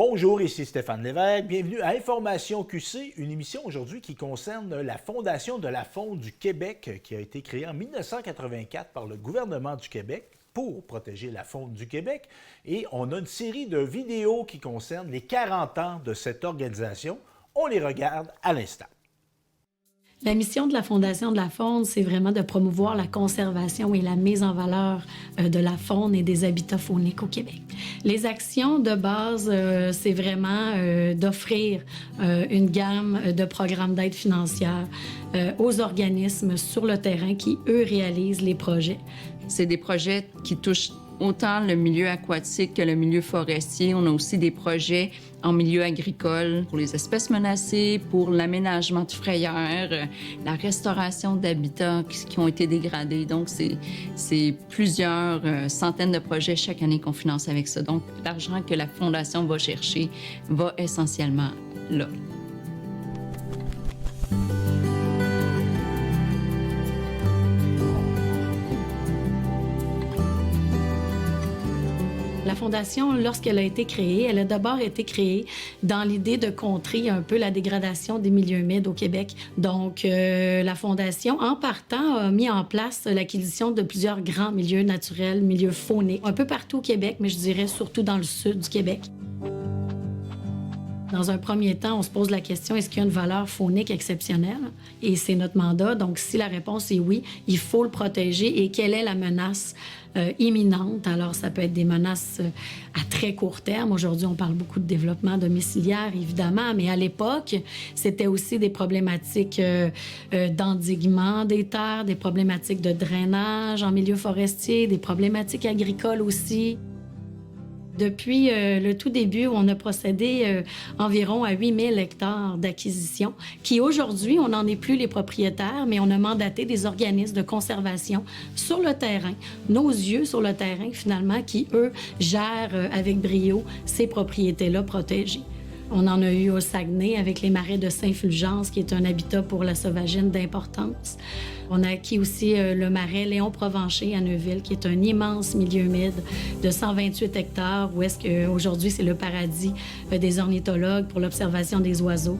Bonjour, ici Stéphane Lévesque. Bienvenue à Information QC, une émission aujourd'hui qui concerne la Fondation de la faune du Québec qui a été créée en 1984 par le gouvernement du Québec pour protéger la faune du Québec. Et on a une série de vidéos qui concernent les 40 ans de cette organisation. On les regarde à l'instant. La mission de la Fondation de la faune, c'est vraiment de promouvoir la conservation et la mise en valeur de la faune et des habitats fauniques au Québec. Les actions de base, c'est vraiment d'offrir une gamme de programmes d'aide financière aux organismes sur le terrain qui, eux, réalisent les projets. C'est des projets qui touchent autant le milieu aquatique que le milieu forestier. On a aussi des projets en milieu agricole pour les espèces menacées, pour l'aménagement de frayères, la restauration d'habitats qui ont été dégradés. Donc, c'est plusieurs centaines de projets chaque année qu'on finance avec ça. Donc, l'argent que la Fondation va chercher va essentiellement là. La Fondation, lorsqu'elle a été créée, elle a d'abord été créée dans l'idée de contrer un peu la dégradation des milieux humides au Québec. Donc, la Fondation, en partant, a mis en place l'acquisition de plusieurs grands milieux naturels, milieux fauniques, un peu partout au Québec, mais je dirais surtout dans le sud du Québec. Dans un premier temps, on se pose la question, est-ce qu'il y a une valeur faunique exceptionnelle? Et c'est notre mandat. Donc, si la réponse est oui, il faut le protéger. Et quelle est la menace imminente? Alors, ça peut être des menaces à très court terme. Aujourd'hui, on parle beaucoup de développement domiciliaire, évidemment, mais à l'époque, c'était aussi des problématiques d'endiguement des terres, des problématiques de drainage en milieu forestier, des problématiques agricoles aussi. Depuis le tout début, on a procédé environ à 8000 hectares d'acquisition, qui aujourd'hui, on n'en est plus les propriétaires, mais on a mandaté des organismes de conservation sur le terrain, nos yeux sur le terrain finalement, qui, eux, gèrent avec brio ces propriétés-là protégées. On en a eu au Saguenay avec les marais de Saint-Fulgence, qui est un habitat pour la sauvagine d'importance. On a acquis aussi le marais Léon-Provencher à Neuville, qui est un immense milieu humide de 128 hectares, où est-ce qu'aujourd'hui, c'est le paradis des ornithologues pour l'observation des oiseaux.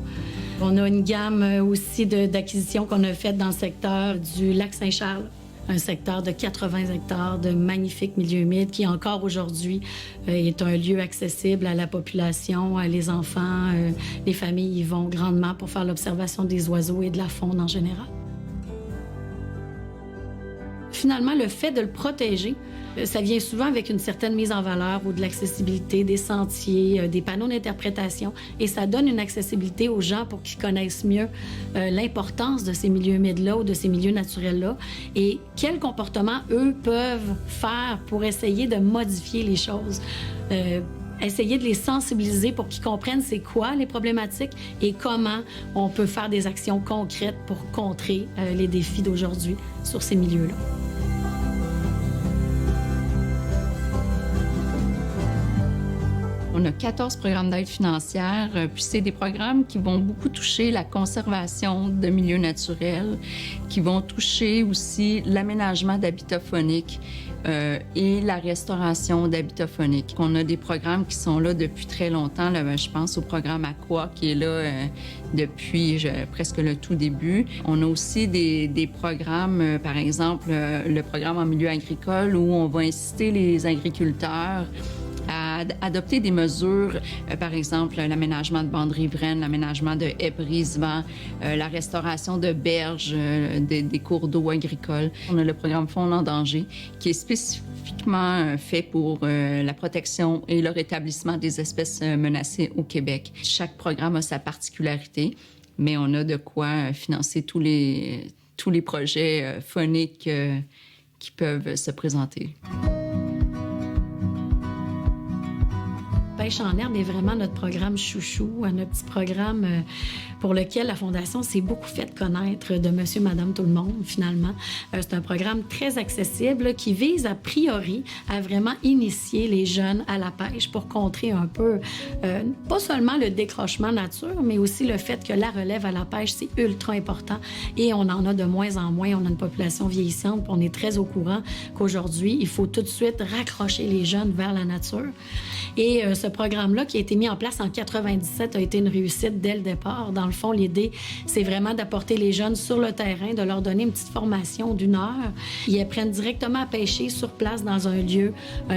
On a une gamme aussi d'acquisitions qu'on a faites dans le secteur du lac Saint-Charles, un secteur de 80 hectares de magnifiques milieux humides qui, encore aujourd'hui, est un lieu accessible à la population, les enfants, les familles y vont grandement pour faire l'observation des oiseaux et de la faune en général. Finalement, le fait de le protéger, ça vient souvent avec une certaine mise en valeur ou de l'accessibilité, des sentiers, des panneaux d'interprétation, et ça donne une accessibilité aux gens pour qu'ils connaissent mieux l'importance de ces milieux humides-là ou de ces milieux naturels-là et quels comportements, eux, peuvent faire pour essayer de modifier les choses. Essayer de les sensibiliser pour qu'ils comprennent c'est quoi les problématiques et comment on peut faire des actions concrètes pour contrer les défis d'aujourd'hui sur ces milieux-là. On a 14 programmes d'aide financière, puis c'est des programmes qui vont beaucoup toucher la conservation de milieux naturels, qui vont toucher aussi l'aménagement d'habitats fauniques et la restauration d'habitats fauniques. On a des programmes qui sont là depuis très longtemps. Là, je pense au programme Aqua qui est là depuis presque le tout début. On a aussi des programmes, par exemple, le programme en milieu agricole où on va inciter les agriculteurs à adopter des mesures, par exemple l'aménagement de bandes riveraines, l'aménagement de haies brise-vent, la restauration de berges, des cours d'eau agricoles. On a le programme Faune en danger qui est spécifiquement fait pour la protection et le rétablissement des espèces menacées au Québec. Chaque programme a sa particularité, mais on a de quoi financer tous les projets fauniques qui peuvent se présenter. Pêche en herbe est vraiment notre programme chouchou, notre petit programme pour lequel la Fondation s'est beaucoup fait connaître de monsieur, madame, tout le monde, finalement. C'est un programme très accessible qui vise a priori à vraiment initier les jeunes à la pêche pour contrer un peu, pas seulement le décrochement nature, mais aussi le fait que la relève à la pêche, c'est ultra important et on en a de moins en moins. On a une population vieillissante, puis on est très au courant qu'aujourd'hui, il faut tout de suite raccrocher les jeunes vers la nature. Et ce programme-là, qui a été mis en place en 97, a été une réussite dès le départ. Dans le fond, l'idée, c'est vraiment d'apporter les jeunes sur le terrain, de leur donner une petite formation d'1 heure. Ils apprennent directement à pêcher sur place dans un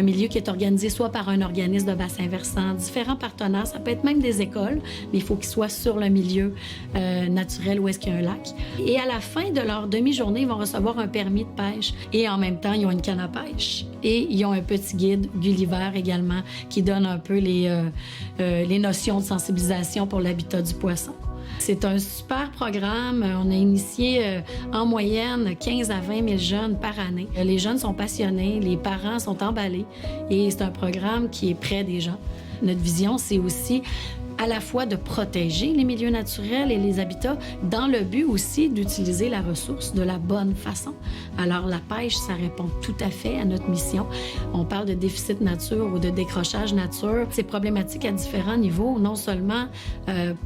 milieu qui est organisé soit par un organisme de bassin versant, différents partenaires, ça peut être même des écoles, mais il faut qu'ils soient sur le milieu naturel où est-ce qu'il y a un lac. Et à la fin de leur demi-journée, ils vont recevoir un permis de pêche et en même temps, ils ont une canne à pêche. Et ils ont un petit guide, Gulliver également, qui donne un peu les notions de sensibilisation pour l'habitat du poisson. C'est un super programme. On a initié en moyenne 15 à 20 000 jeunes par année. Les jeunes sont passionnés, les parents sont emballés et c'est un programme qui est près des gens. Notre vision, c'est aussi à la fois de protéger les milieux naturels et les habitats, dans le but aussi d'utiliser la ressource de la bonne façon. Alors, la pêche, ça répond tout à fait à notre mission. On parle de déficit nature ou de décrochage nature. C'est problématique à différents niveaux, non seulement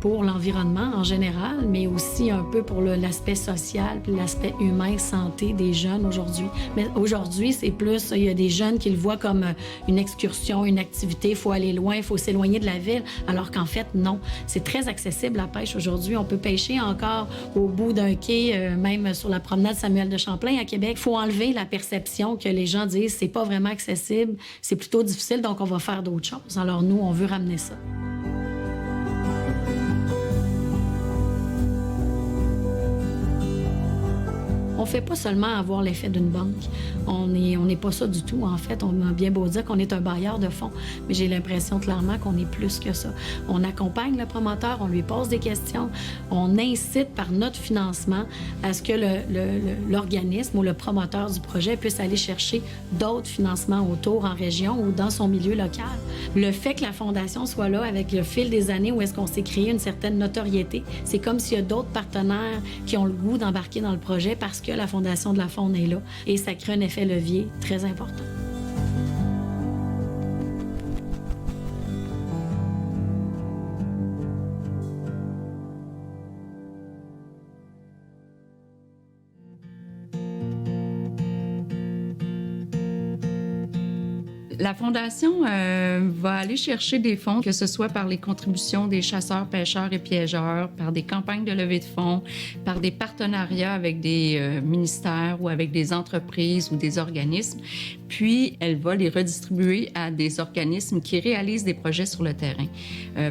pour l'environnement en général, mais aussi un peu pour l'aspect social puis l'aspect humain, santé des jeunes aujourd'hui. Mais aujourd'hui, c'est plus, il y a des jeunes qui le voient comme une excursion, une activité, il faut aller loin, il faut s'éloigner de la ville, alors qu'en fait, non. C'est très accessible, la pêche aujourd'hui. On peut pêcher encore au bout d'un quai, même sur la promenade Samuel de Champlain à Québec. Il faut enlever la perception que les gens disent c'est pas vraiment accessible, c'est plutôt difficile, donc on va faire d'autres choses. Alors nous, on veut ramener ça. On ne fait pas seulement avoir l'effet d'une banque. On n'est pas ça du tout, en fait. On a bien beau dire qu'on est un bailleur de fonds, mais j'ai l'impression clairement qu'on est plus que ça. On accompagne le promoteur, on lui pose des questions, on incite par notre financement à ce que l'organisme ou le promoteur du projet puisse aller chercher d'autres financements autour en région ou dans son milieu local. Le fait que la Fondation soit là avec le fil des années où est-ce qu'on s'est créé une certaine notoriété, c'est comme s'il y a d'autres partenaires qui ont le goût d'embarquer dans le projet parce que la Fondation de la Faune est là et ça crée un effet levier très important. La Fondation va aller chercher des fonds, que ce soit par les contributions des chasseurs, pêcheurs et piégeurs, par des campagnes de levée de fonds, par des partenariats avec des ministères ou avec des entreprises ou des organismes. Puis, elle va les redistribuer à des organismes qui réalisent des projets sur le terrain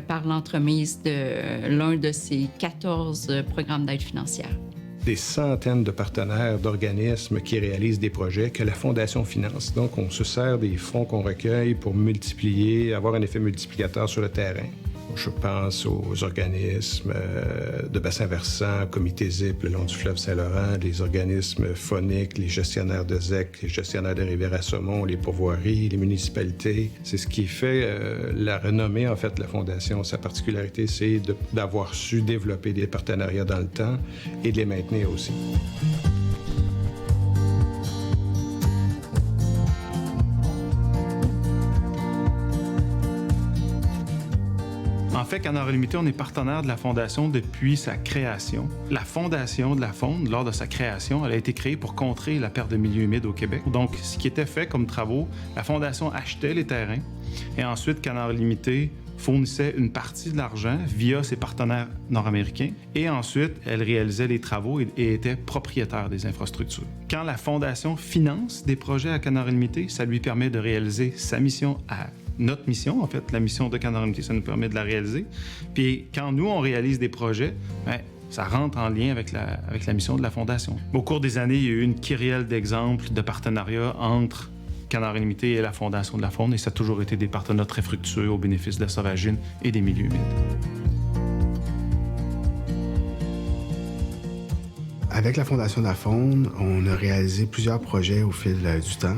par l'entremise de l'un de ces 14 programmes d'aide financière. Des centaines de partenaires, d'organismes qui réalisent des projets que la Fondation finance. Donc, on se sert des fonds qu'on recueille pour multiplier, avoir un effet multiplicateur sur le terrain. Je pense aux organismes de bassin versant, Comité ZIP le long du fleuve Saint-Laurent, les organismes phoniques, les gestionnaires de ZEC, les gestionnaires de rivières à saumon, les pourvoiries, les municipalités. C'est ce qui fait la renommée, en fait, de la Fondation. Sa particularité, c'est d'avoir su développer des partenariats dans le temps et de les maintenir aussi. En fait, Canard Illimité, on est partenaire de la Fondation depuis sa création. La Fondation de la Faune, lors de sa création, elle a été créée pour contrer la perte de milieux humides au Québec. Donc, ce qui était fait comme travaux, la Fondation achetait les terrains et ensuite, Canard Illimité fournissait une partie de l'argent via ses partenaires nord-américains et ensuite, elle réalisait les travaux et était propriétaire des infrastructures. Quand la Fondation finance des projets à Canard Illimité, ça lui permet de réaliser sa mission à notre mission, en fait, la mission de Canard Illimité, ça nous permet de la réaliser. Puis quand nous, on réalise des projets, bien, ça rentre en lien avec la mission de la Fondation. Au cours des années, il y a eu une kyrielle d'exemples de partenariats entre Canard Illimité et la Fondation de la Faune, et ça a toujours été des partenariats très fructueux au bénéfice de la sauvagine et des milieux humides. Avec la Fondation de la Faune, on a réalisé plusieurs projets au fil du temps.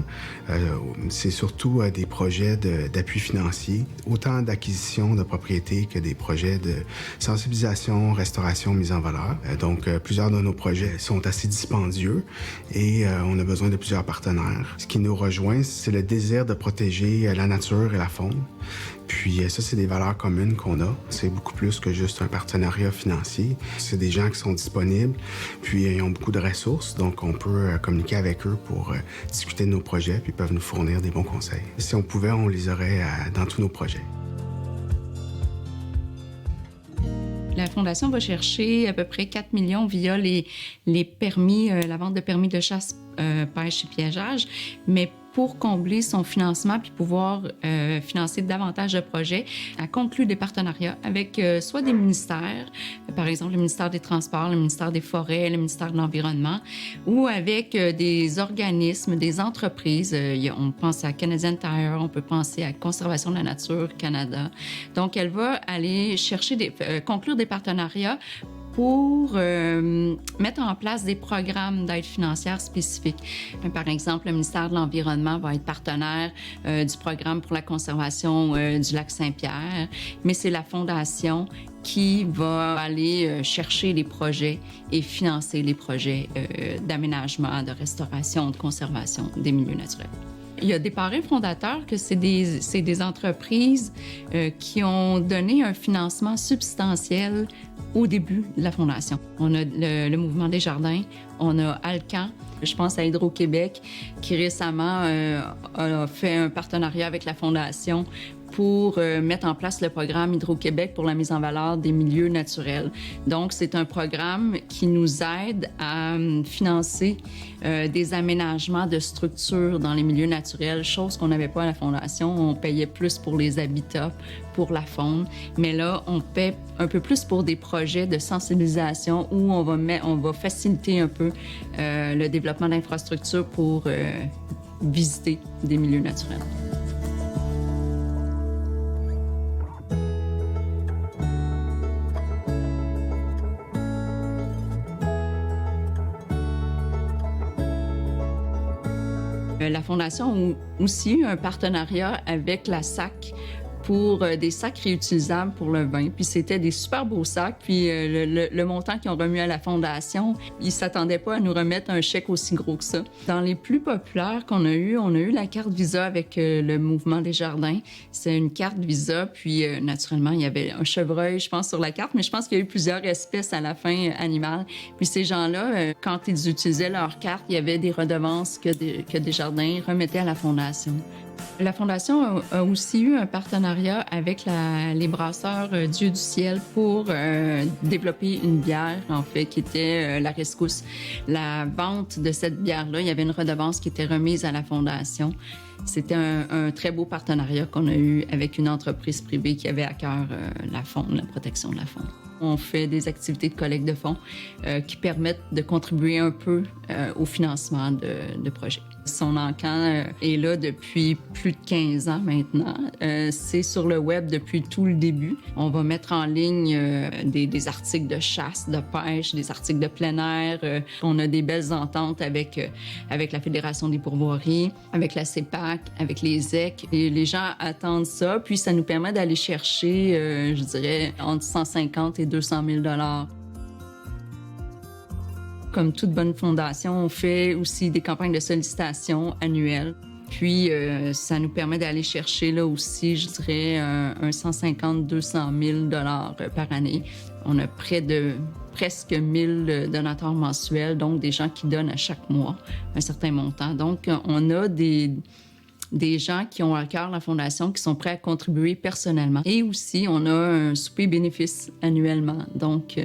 C'est surtout des projets d'appui financier, autant d'acquisition de propriétés que des projets de sensibilisation, restauration, mise en valeur. Donc, plusieurs de nos projets sont assez dispendieux et on a besoin de plusieurs partenaires. Ce qui nous rejoint, c'est le désir de protéger la nature et la faune. Puis ça, c'est des valeurs communes qu'on a. C'est beaucoup plus que juste un partenariat financier. C'est des gens qui sont disponibles, puis ils ont beaucoup de ressources, donc on peut communiquer avec eux pour discuter de nos projets, puis ils peuvent nous fournir des bons conseils. Si on pouvait, on les aurait dans tous nos projets. La Fondation va chercher à peu près 4 millions via les permis, la vente de permis de chasse, pêche et piégeage, mais pour combler son financement puis pouvoir financer davantage de projets, elle conclut des partenariats avec soit des ministères, par exemple le ministère des Transports, le ministère des Forêts, le ministère de l'Environnement, ou avec des organismes, des entreprises. On pense à Canadian Tire, on peut penser à Conservation de la Nature Canada. Donc, elle va aller chercher conclure des partenariats pour mettre en place des programmes d'aide financière spécifiques. Par exemple, le ministère de l'Environnement va être partenaire du programme pour la conservation du lac Saint-Pierre, mais c'est la Fondation qui va aller chercher les projets et financer les projets d'aménagement, de restauration, de conservation des milieux naturels. Il y a des parrains fondateurs que c'est des entreprises qui ont donné un financement substantiel au début de la Fondation. On a le Mouvement des Jardins, on a Alcan, je pense à Hydro-Québec, qui récemment a fait un partenariat avec la Fondation pour mettre en place le programme Hydro-Québec pour la mise en valeur des milieux naturels. Donc, c'est un programme qui nous aide à financer des aménagements de structures dans les milieux naturels, chose qu'on n'avait pas à la Fondation. On payait plus pour les habitats, pour la faune, mais là, on paie un peu plus pour des projets de sensibilisation où on va faciliter un peu le développement d'infrastructures pour visiter des milieux naturels. La Fondation a aussi eu un partenariat avec la SAC pour des sacs réutilisables pour le vin. Puis c'était des super beaux sacs. Puis le montant qu'ils ont remis à la Fondation, ils ne s'attendaient pas à nous remettre un chèque aussi gros que ça. Dans les plus populaires qu'on a eu, on a eu la carte Visa avec le Mouvement des Jardins. C'est une carte Visa. Puis naturellement, il y avait un chevreuil, je pense, sur la carte. Mais je pense qu'il y a eu plusieurs espèces à la fin animales. Puis ces gens-là, quand ils utilisaient leur carte, il y avait des redevances que Desjardins remettaient à la Fondation. La Fondation a aussi eu un partenariat avec les brasseurs Dieu du ciel pour développer une bière, en fait, qui était la Rescousse. La vente de cette bière-là, il y avait une redevance qui était remise à la Fondation. C'était un très beau partenariat qu'on a eu avec une entreprise privée qui avait à cœur la faune, la protection de la faune. On fait des activités de collecte de fonds qui permettent de contribuer un peu au financement de projets. Son encan est là depuis plus de 15 ans maintenant. C'est sur le web depuis tout le début. On va mettre en ligne des articles de chasse, de pêche, des articles de plein air. On a des belles ententes avec la Fédération des pourvoiries, avec la CEPAC, avec les ZEC. Et les gens attendent ça, puis ça nous permet d'aller chercher, je dirais, entre 150 et 200 000 $. Comme toute bonne fondation, on fait aussi des campagnes de sollicitation annuelles. Puis, ça nous permet d'aller chercher là aussi, je dirais, un 150-200 000 $ par année. On a près de presque 1000 donateurs mensuels, donc des gens qui donnent à chaque mois un certain montant. Donc, on a des gens qui ont à cœur la Fondation, qui sont prêts à contribuer personnellement. Et aussi, on a un souper bénéfice annuellement. Donc,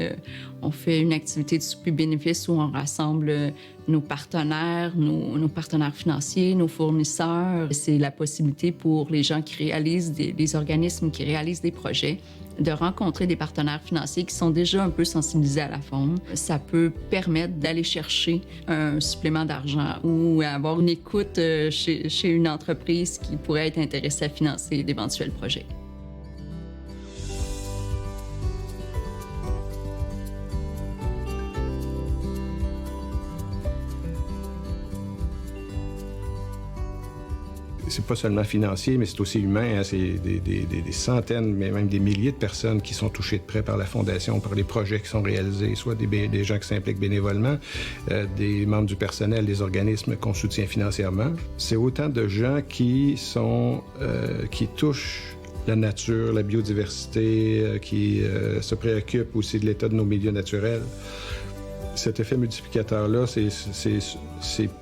on fait une activité de souper bénéfice où on rassemble nos partenaires, nos partenaires financiers, nos fournisseurs. C'est la possibilité pour les gens qui réalisent, les organismes qui réalisent des projets, de rencontrer des partenaires financiers qui sont déjà un peu sensibilisés à la faune. Ça peut permettre d'aller chercher un supplément d'argent ou avoir une écoute chez une entreprise qui pourrait être intéressée à financer d'éventuels projets. C'est pas seulement financier, mais c'est aussi humain. Hein? C'est des centaines, mais même des milliers de personnes qui sont touchées de près par la Fondation, par les projets qui sont réalisés, soit des gens qui s'impliquent bénévolement, des membres du personnel, des organismes qu'on soutient financièrement. C'est autant de gens qui touchent la nature, la biodiversité, qui se préoccupent aussi de l'état de nos milieux naturels. Cet effet multiplicateur-là, c'est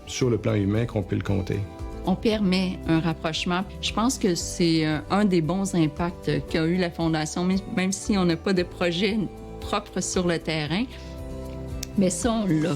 sur le plan humain qu'on peut le compter. On permet un rapprochement. Je pense que c'est un des bons impacts qu'a eu la Fondation, même si on n'a pas de projet propre sur le terrain. Mais ça, on l'a.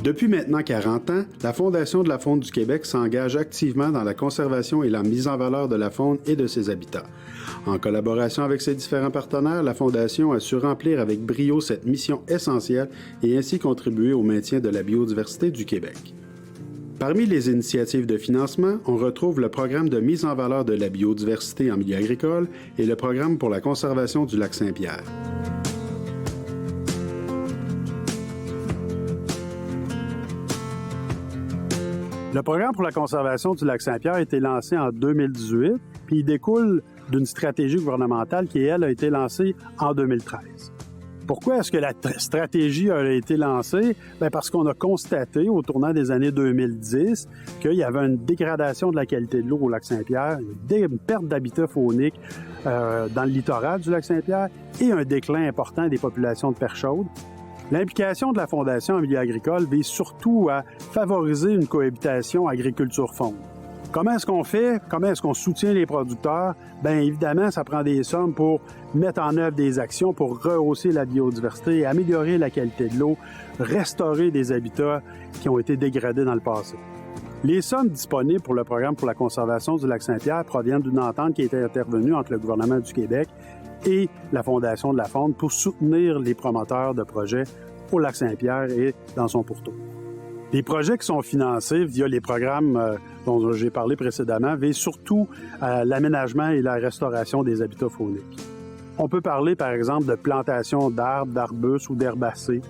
Depuis maintenant 40 ans, la Fondation de la faune du Québec s'engage activement dans la conservation et la mise en valeur de la faune et de ses habitats. En collaboration avec ses différents partenaires, la Fondation a su remplir avec brio cette mission essentielle et ainsi contribuer au maintien de la biodiversité du Québec. Parmi les initiatives de financement, on retrouve le programme de mise en valeur de la biodiversité en milieu agricole et le programme pour la conservation du lac Saint-Pierre. Le programme pour la conservation du lac Saint-Pierre a été lancé en 2018, puis il découle d'une stratégie gouvernementale qui, elle, a été lancée en 2013. Pourquoi est-ce que la stratégie a été lancée? Bien parce qu'on a constaté au tournant des années 2010 qu'il y avait une dégradation de la qualité de l'eau au lac Saint-Pierre, une perte d'habitat faunique dans le littoral du lac Saint-Pierre et un déclin important des populations de perches chaudes. L'implication de la Fondation en milieu agricole vise surtout à favoriser une cohabitation agriculture-faune. Comment est-ce qu'on fait? Comment est-ce qu'on soutient les producteurs? Bien évidemment, ça prend des sommes pour mettre en œuvre des actions pour rehausser la biodiversité, améliorer la qualité de l'eau, restaurer des habitats qui ont été dégradés dans le passé. Les sommes disponibles pour le programme pour la conservation du lac Saint-Pierre proviennent d'une entente qui a été intervenue entre le gouvernement du Québec et la Fondation de la faune pour soutenir les promoteurs de projets au lac Saint-Pierre et dans son pourtour. Les projets qui sont financés via les programmes dont j'ai parlé précédemment visent surtout l'aménagement et la restauration des habitats fauniques. On peut parler, par exemple, de plantation d'arbres, d'arbustes ou d'herbacées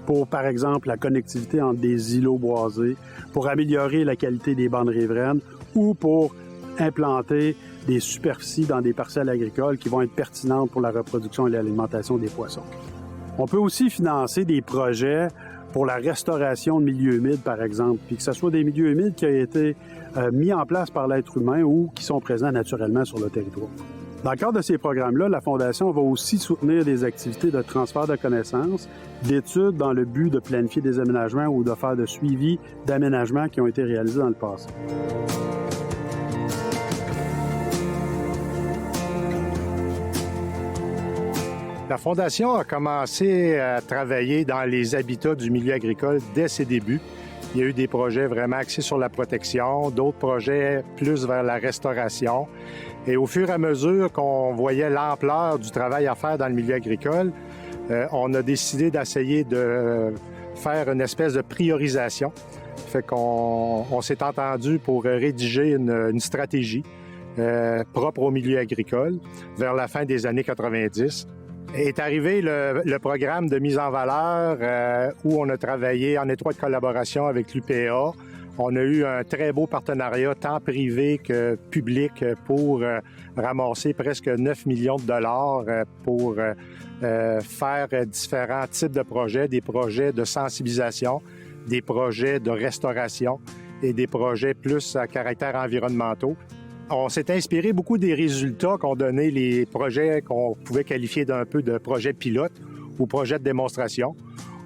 pour, par exemple, la connectivité entre des îlots boisés, pour améliorer la qualité des bandes riveraines ou pour implanter des superficies dans des parcelles agricoles qui vont être pertinentes pour la reproduction et l'alimentation des poissons. On peut aussi financer des projets pour la restauration de milieux humides, par exemple, puis que ce soit des milieux humides qui ont été mis en place par l'être humain ou qui sont présents naturellement sur le territoire. Dans le cadre de ces programmes-là, la Fondation va aussi soutenir des activités de transfert de connaissances, d'études dans le but de planifier des aménagements ou de faire de suivi d'aménagements qui ont été réalisés dans le passé. La Fondation a commencé à travailler dans les habitats du milieu agricole dès ses débuts. Il y a eu des projets vraiment axés sur la protection, d'autres projets plus vers la restauration. Et au fur et à mesure qu'on voyait l'ampleur du travail à faire dans le milieu agricole, on a décidé d'essayer de faire une espèce de priorisation. Fait qu'on s'est entendu pour rédiger une stratégie propre au milieu agricole vers la fin des années 90. Est arrivé le programme de mise en valeur où on a travaillé en étroite collaboration avec l'UPA. On a eu un très beau partenariat, tant privé que public, pour ramasser presque 9 millions de dollars pour faire différents types de projets, des projets de sensibilisation, des projets de restauration et des projets plus à caractère environnementaux. On s'est inspiré beaucoup des résultats qu'ont donné les projets qu'on pouvait qualifier d'un peu de projets pilotes ou projets de démonstration,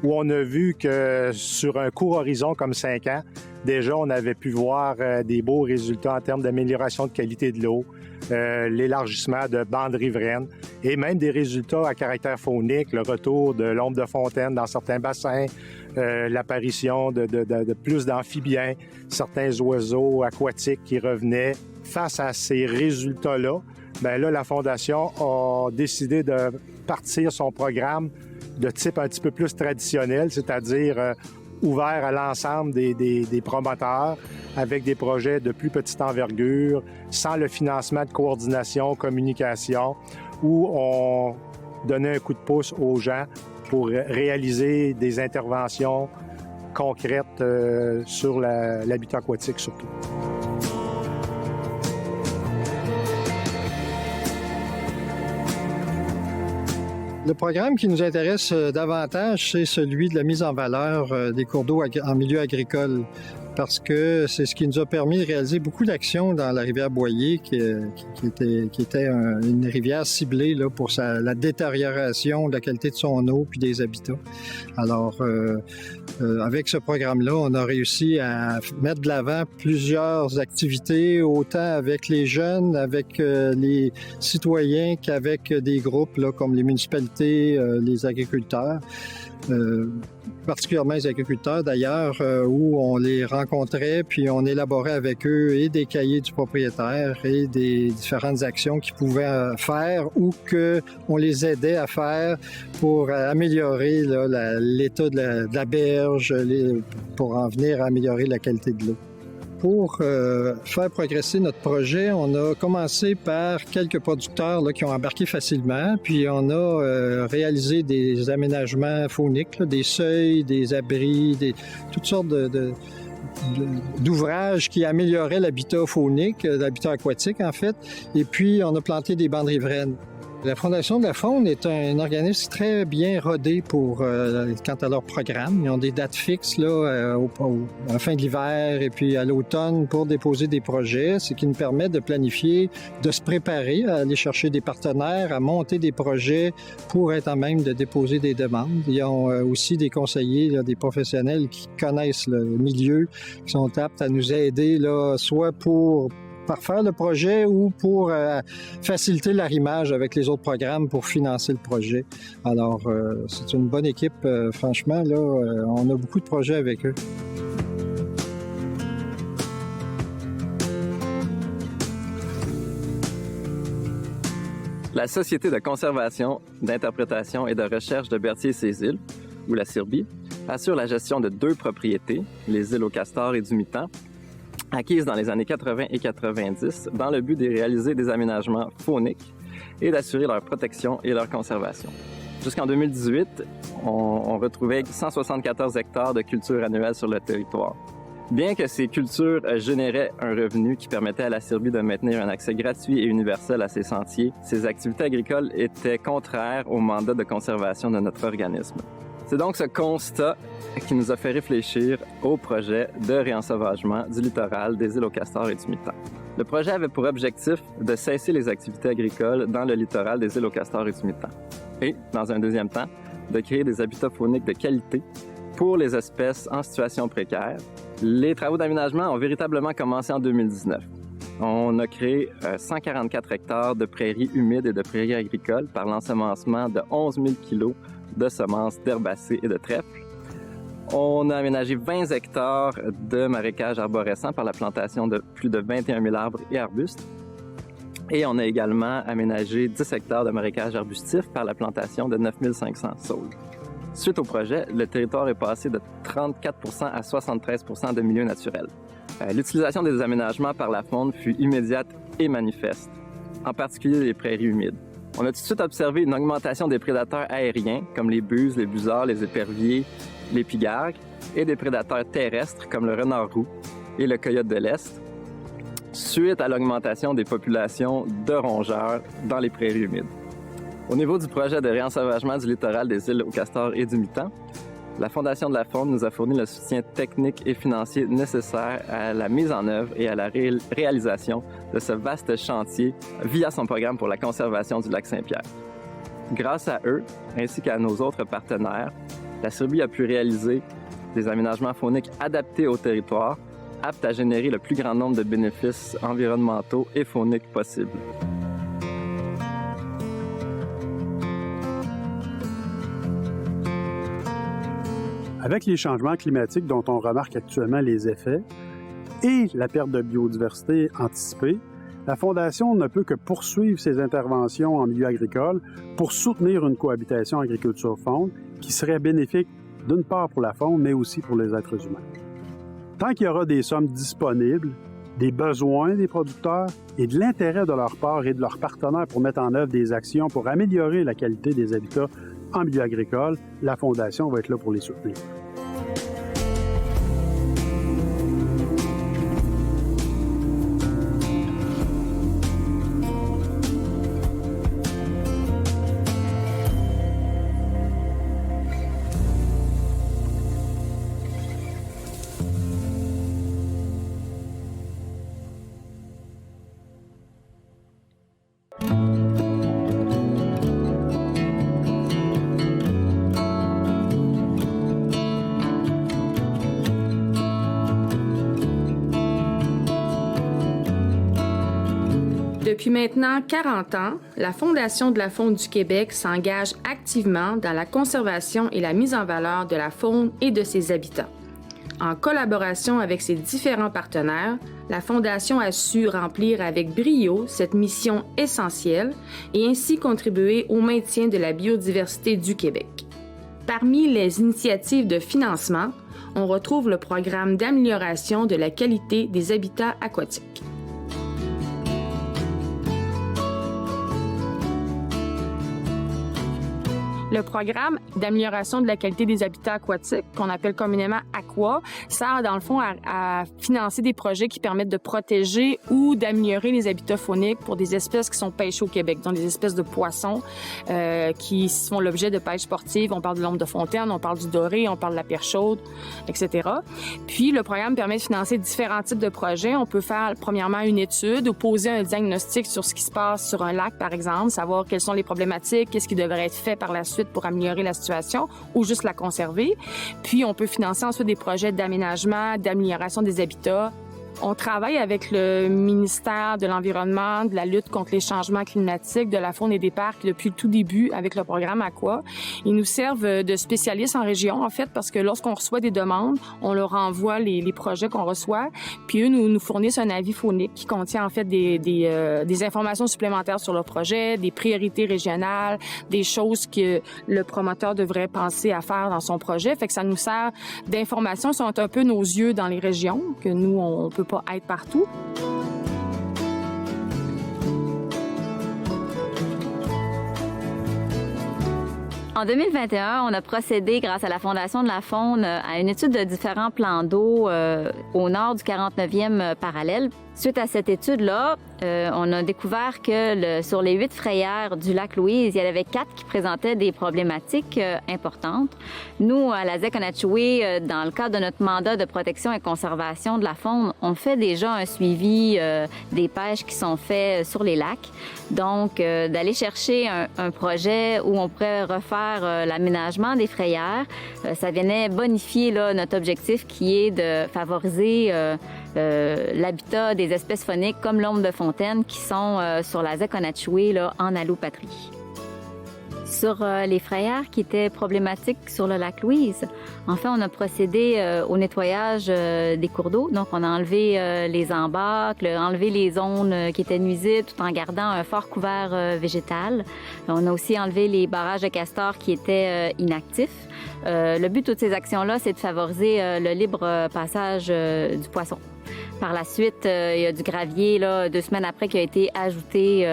où on a vu que sur un court horizon comme 5 ans, déjà on avait pu voir des beaux résultats en termes d'amélioration de qualité de l'eau, l'élargissement de bandes riveraines et même des résultats à caractère faunique, le retour de l'ombre de fontaine dans certains bassins, l'apparition de plus d'amphibiens, certains oiseaux aquatiques qui revenaient. Face à ces résultats-là, bien là, la Fondation a décidé de partir son programme de type un petit peu plus traditionnel, c'est-à-dire ouvert à l'ensemble des promoteurs avec des projets de plus petite envergure, sans le financement de coordination, communication, où on donnait un coup de pouce aux gens pour réaliser des interventions concrètes sur l'habitat aquatique surtout. Le programme qui nous intéresse davantage, c'est celui de la mise en valeur des cours d'eau en milieu agricole. parce que c'est ce qui nous a permis de réaliser beaucoup d'actions dans la rivière Boyer, qui était une rivière ciblée là, pour la détérioration de la qualité de son eau puis des habitats. Alors, avec ce programme-là, on a réussi à mettre de l'avant plusieurs activités, autant avec les jeunes, avec les citoyens qu'avec des groupes là, comme les municipalités, les agriculteurs. Particulièrement les agriculteurs d'ailleurs, où on les rencontrait puis on élaborait avec eux et des cahiers du propriétaire et des différentes actions qu'ils pouvaient faire ou qu'on les aidait à faire pour améliorer là, l'état de la berge, pour en venir à améliorer la qualité de l'eau. Pour faire progresser notre projet, on a commencé par quelques producteurs là, qui ont embarqué facilement, puis on a réalisé des aménagements fauniques, là, des seuils, des abris, toutes sortes d'ouvrages qui amélioraient l'habitat faunique, l'habitat aquatique en fait, et puis on a planté des bandes riveraines. La Fondation de la faune est un organisme très bien rodé quant à leur programme. Ils ont des dates fixes là, à la fin de l'hiver et puis à l'automne pour déposer des projets, ce qui nous permet de planifier, de se préparer à aller chercher des partenaires, à monter des projets pour être en même de déposer des demandes. Ils ont aussi des conseillers, là, des professionnels qui connaissent le milieu, qui sont aptes à nous aider, là, soit pour faire le projet ou pour faciliter l'arrimage avec les autres programmes pour financer le projet. Alors, c'est une bonne équipe. Franchement, là, on a beaucoup de projets avec eux. La Société de conservation, d'interprétation et de recherche de Berthier-et-ses-Îles, ou la CIRBI, assure la gestion de 2 propriétés, les îles au Castor et du Mitan, acquises dans les années 80 et 90 dans le but de réaliser des aménagements fauniques et d'assurer leur protection et leur conservation. Jusqu'en 2018, on retrouvait 174 hectares de cultures annuelles sur le territoire. Bien que ces cultures généraient un revenu qui permettait à la CIRBI de maintenir un accès gratuit et universel à ses sentiers, ces activités agricoles étaient contraires au mandat de conservation de notre organisme. C'est donc ce constat qui nous a fait réfléchir au projet de réensauvagement du littoral des îles au Castor et du Mitan. Le projet avait pour objectif de cesser les activités agricoles dans le littoral des îles au Castor et du Mitan. Et, dans un deuxième temps, de créer des habitats fauniques de qualité pour les espèces en situation précaire. Les travaux d'aménagement ont véritablement commencé en 2019. On a créé 144 hectares de prairies humides et de prairies agricoles par l'ensemencement de 11 000 kilos de semences d'herbacées et de trèfle. On a aménagé 20 hectares de marécages arborescents par la plantation de plus de 21 000 arbres et arbustes. Et on a également aménagé 10 hectares de marécages arbustifs par la plantation de 9 500 saules. Suite au projet, le territoire est passé de 34 % à 73 % de milieux naturels. L'utilisation des aménagements par la faune fut immédiate et manifeste, en particulier les prairies humides. On a tout de suite observé une augmentation des prédateurs aériens, comme les buses, les busards, les éperviers, les pigargues, et des prédateurs terrestres, comme le renard roux et le coyote de l'Est, suite à l'augmentation des populations de rongeurs dans les prairies humides. Au niveau du projet de réensauvagement du littoral des îles au Castor et du Mitan, la Fondation de la faune nous a fourni le soutien technique et financier nécessaire à la mise en œuvre et à la réalisation de ce vaste chantier via son programme pour la conservation du lac Saint-Pierre. Grâce à eux, ainsi qu'à nos autres partenaires, la CIRBI a pu réaliser des aménagements fauniques adaptés au territoire, aptes à générer le plus grand nombre de bénéfices environnementaux et fauniques possibles. Avec les changements climatiques dont on remarque actuellement les effets et la perte de biodiversité anticipée, la Fondation ne peut que poursuivre ses interventions en milieu agricole pour soutenir une cohabitation agriculture-faune qui serait bénéfique d'une part pour la faune, mais aussi pour les êtres humains. Tant qu'il y aura des sommes disponibles, des besoins des producteurs et de l'intérêt de leur part et de leurs partenaires pour mettre en œuvre des actions pour améliorer la qualité des habitats en milieu agricole, la Fondation va être là pour les soutenir. Depuis maintenant 40 ans, la Fondation de la faune du Québec s'engage activement dans la conservation et la mise en valeur de la faune et de ses habitats. En collaboration avec ses différents partenaires, la Fondation a su remplir avec brio cette mission essentielle et ainsi contribuer au maintien de la biodiversité du Québec. Parmi les initiatives de financement, on retrouve le programme d'amélioration de la qualité des habitats aquatiques. Le programme d'amélioration de la qualité des habitats aquatiques, qu'on appelle communément AQUA, sert dans le fond à financer des projets qui permettent de protéger ou d'améliorer les habitats fauniques pour des espèces qui sont pêchées au Québec, donc des espèces de poissons qui font l'objet de pêche sportive. On parle de l'ombre de fontaine, on parle du doré, on parle de la perche chaude, etc. Puis, le programme permet de financer différents types de projets. On peut faire, premièrement, une étude ou poser un diagnostic sur ce qui se passe sur un lac, par exemple, savoir quelles sont les problématiques, qu'est-ce qui devrait être fait par la suite pour améliorer la situation ou juste la conserver. Puis, on peut financer ensuite des projets d'aménagement, d'amélioration des habitats. On travaille avec le ministère de l'Environnement, de la lutte contre les changements climatiques, de la faune et des parcs depuis le tout début avec le programme AQUA. Ils nous servent de spécialistes en région, en fait, parce que lorsqu'on reçoit des demandes, on leur envoie les projets qu'on reçoit, puis eux nous fournissent un avis faunique qui contient en fait des informations supplémentaires sur le projet, des priorités régionales, des choses que le promoteur devrait penser à faire dans son projet. Fait que ça nous sert d'informations, sont un peu nos yeux dans les régions, que nous, on peut pas être partout. En 2021, on a procédé, grâce à la Fondation de la faune, à une étude de différents plans d'eau au nord du 49e parallèle. Suite à cette étude-là, on a découvert que sur les 8 frayères du lac Louise, il y en avait 4 qui présentaient des problématiques importantes. Nous, à la ZEC-Onatchoué, dans le cadre de notre mandat de protection et conservation de la faune, on fait déjà un suivi des pêches qui sont faites sur les lacs. Donc, d'aller chercher un projet où on pourrait refaire l'aménagement des frayères, ça venait bonifier là, notre objectif qui est de favoriser l'habitat des espèces fauniques comme l'ombre de fontaine qui sont sur la ZEC-Onatchoué là, en allopatrie. Sur les frayères qui étaient problématiques sur le lac Louise, en fait, on a procédé au nettoyage des cours d'eau. Donc, on a enlevé les embâcles, enlevé les zones qui étaient nuisibles tout en gardant un fort couvert végétal. On a aussi enlevé les barrages de castors qui étaient inactifs. Le but de toutes ces actions-là, c'est de favoriser le libre passage du poisson. Par la suite, il y a du gravier, là, 2 semaines après, qui a été ajouté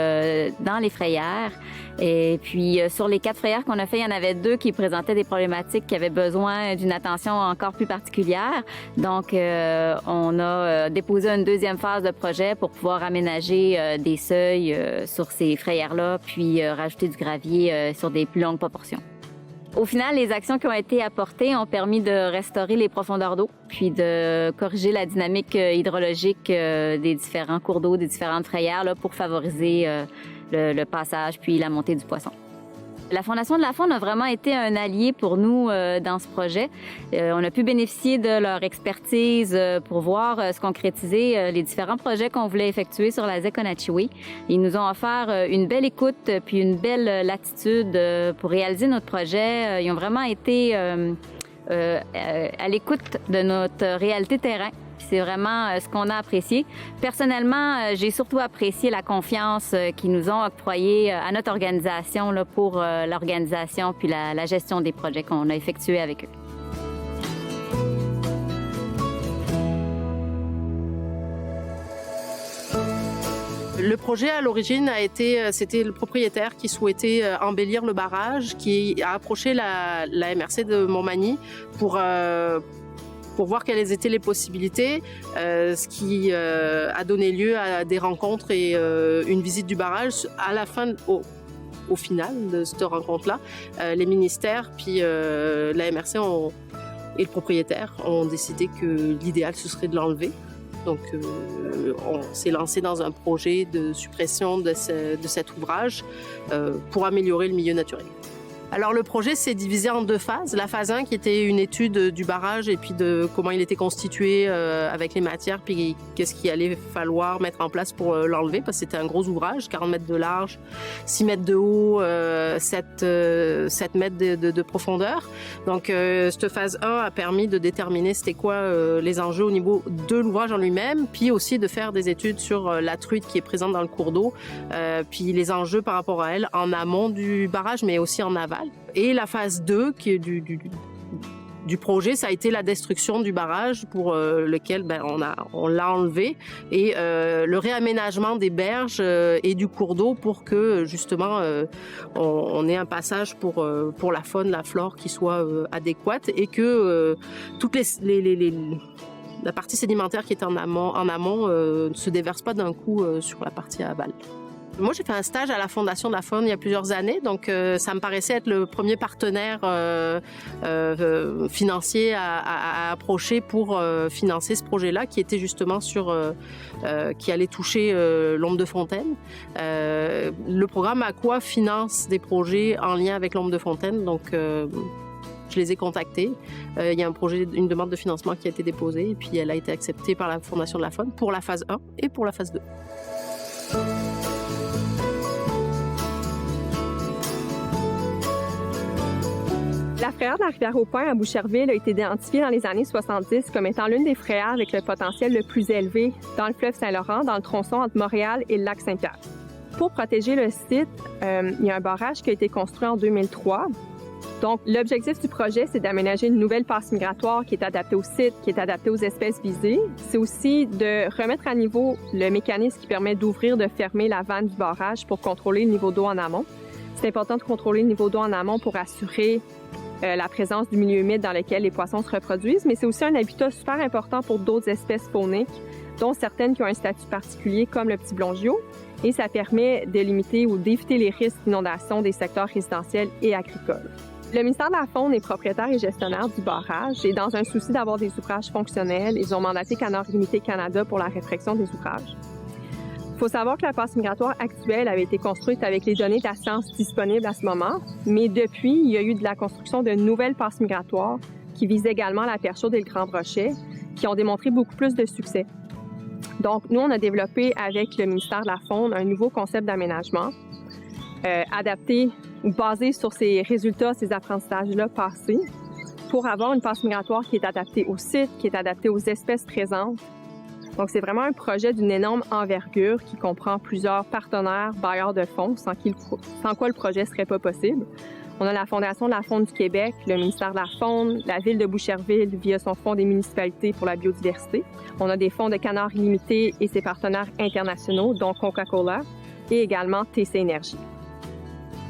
dans les frayères. Et puis, sur les 4 frayères qu'on a fait, il y en avait 2 qui présentaient des problématiques qui avaient besoin d'une attention encore plus particulière. Donc, on a déposé une 2e phase de projet pour pouvoir aménager des seuils sur ces frayères-là, puis rajouter du gravier sur des plus longues proportions. Au final, les actions qui ont été apportées ont permis de restaurer les profondeurs d'eau, puis de corriger la dynamique hydrologique des différents cours d'eau, des différentes frayères là, pour favoriser le passage puis la montée du poisson. La Fondation de la faune a vraiment été un allié pour nous dans ce projet. On a pu bénéficier de leur expertise pour voir se concrétiser les différents projets qu'on voulait effectuer sur la ZEC-Onatchoué. Ils nous ont offert une belle écoute puis une belle latitude pour réaliser notre projet. Ils ont vraiment été à l'écoute de notre réalité terrain. C'est vraiment ce qu'on a apprécié. Personnellement, j'ai surtout apprécié la confiance qu'ils nous ont octroyée à notre organisation là, pour l'organisation puis la gestion des projets qu'on a effectués avec eux. Le projet, à l'origine, c'était le propriétaire qui souhaitait embellir le barrage, qui a approché la MRC de Montmagny pour voir quelles étaient les possibilités, ce qui a donné lieu à des rencontres et une visite du barrage. À la fin, au final de cette rencontre-là, les ministères puis la MRC et le propriétaire ont décidé que l'idéal, ce serait de l'enlever. Donc, on s'est lancé dans un projet de suppression de cet ouvrage pour améliorer le milieu naturel. Alors le projet s'est divisé en 2 phases. La phase 1 qui était une étude du barrage et puis de comment il était constitué avec les matières, puis qu'est-ce qu'il allait falloir mettre en place pour l'enlever, parce que c'était un gros ouvrage, 40 mètres de large, 6 mètres de haut, 7 mètres de profondeur. Donc cette phase 1 a permis de déterminer c'était quoi les enjeux au niveau de l'ouvrage en lui-même, puis aussi de faire des études sur la truite qui est présente dans le cours d'eau, puis les enjeux par rapport à elle en amont du barrage, mais aussi en aval. Et la phase 2 qui est du projet, ça a été la destruction du barrage pour lequel on l'a enlevé, et le réaménagement des berges et du cours d'eau pour que justement on ait un passage pour la faune, la flore qui soit adéquate, et que toutes la partie sédimentaire qui est en amont ne se déverse pas d'un coup sur la partie aval. Moi, j'ai fait un stage à la Fondation de la Faune il y a plusieurs années, donc ça me paraissait être le premier partenaire financier à approcher pour financer ce projet-là, qui était justement qui allait toucher l'Ombre de Fontaine. Le programme Aqua finance des projets en lien avec l'Ombre de Fontaine, donc je les ai contactés. Il y a une demande de financement qui a été déposée, et puis elle a été acceptée par la Fondation de la Faune pour la phase 1 et pour la phase 2. La frayère de la rivière au Pin à Boucherville a été identifiée dans les années 70 comme étant l'une des frayères avec le potentiel le plus élevé dans le fleuve Saint-Laurent, dans le tronçon entre Montréal et le lac Saint-Pierre. Pour protéger le site, il y a un barrage qui a été construit en 2003. Donc, l'objectif du projet, c'est d'aménager une nouvelle passe migratoire qui est adaptée au site, qui est adaptée aux espèces visées. C'est aussi de remettre à niveau le mécanisme qui permet d'ouvrir, de fermer la vanne du barrage pour contrôler le niveau d'eau en amont. C'est important de contrôler le niveau d'eau en amont pour assurer la présence du milieu humide dans lequel les poissons se reproduisent, mais c'est aussi un habitat super important pour d'autres espèces fauniques, dont certaines qui ont un statut particulier, comme le petit blongio, et ça permet de limiter ou d'éviter les risques d'inondation des secteurs résidentiels et agricoles. Le ministère de la Faune est propriétaire et gestionnaire du barrage, et dans un souci d'avoir des ouvrages fonctionnels, ils ont mandaté Canard Limité Canada pour la réfection des ouvrages. Il faut savoir que la passe migratoire actuelle avait été construite avec les données de la science disponibles à ce moment, mais depuis, il y a eu de la construction de nouvelles passes migratoires qui visent également la Perche Chaude et le Grand Brochet, qui ont démontré beaucoup plus de succès. Donc, nous, on a développé avec le ministère de la Faune un nouveau concept d'aménagement adapté ou basé sur ces résultats, ces apprentissages-là passés, pour avoir une passe migratoire qui est adaptée au site, qui est adaptée aux espèces présentes. Donc, c'est vraiment un projet d'une énorme envergure qui comprend plusieurs partenaires, bailleurs de fonds, sans quoi le projet ne serait pas possible. On a la Fondation de la Faune du Québec, le ministère de la Faune, la Ville de Boucherville via son Fonds des municipalités pour la biodiversité. On a des fonds de Canard Illimité et ses partenaires internationaux, dont Coca-Cola, et également TC Énergie.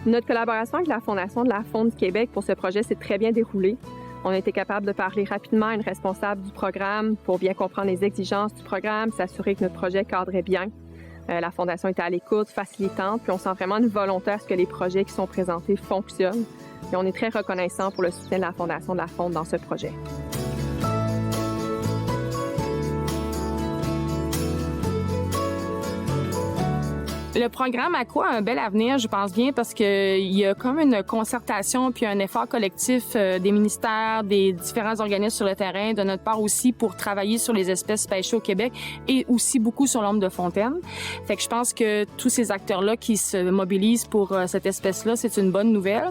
Notre collaboration avec la Fondation de la Faune du Québec pour ce projet s'est très bien déroulée. On a été capable de parler rapidement à une responsable du programme pour bien comprendre les exigences du programme, s'assurer que notre projet cadrait bien. La Fondation était à l'écoute, facilitante, puis on sent vraiment une volonté à ce que les projets qui sont présentés fonctionnent. Et on est très reconnaissant pour le soutien de la Fondation de la Faune dans ce projet. Le programme Aqua a un bel avenir, je pense bien, parce qu'il y a comme une concertation puis un effort collectif des ministères, des différents organismes sur le terrain, de notre part aussi, pour travailler sur les espèces pêchées au Québec et aussi beaucoup sur l'ombre de fontaine. Fait que je pense que tous ces acteurs-là qui se mobilisent pour cette espèce-là, c'est une bonne nouvelle.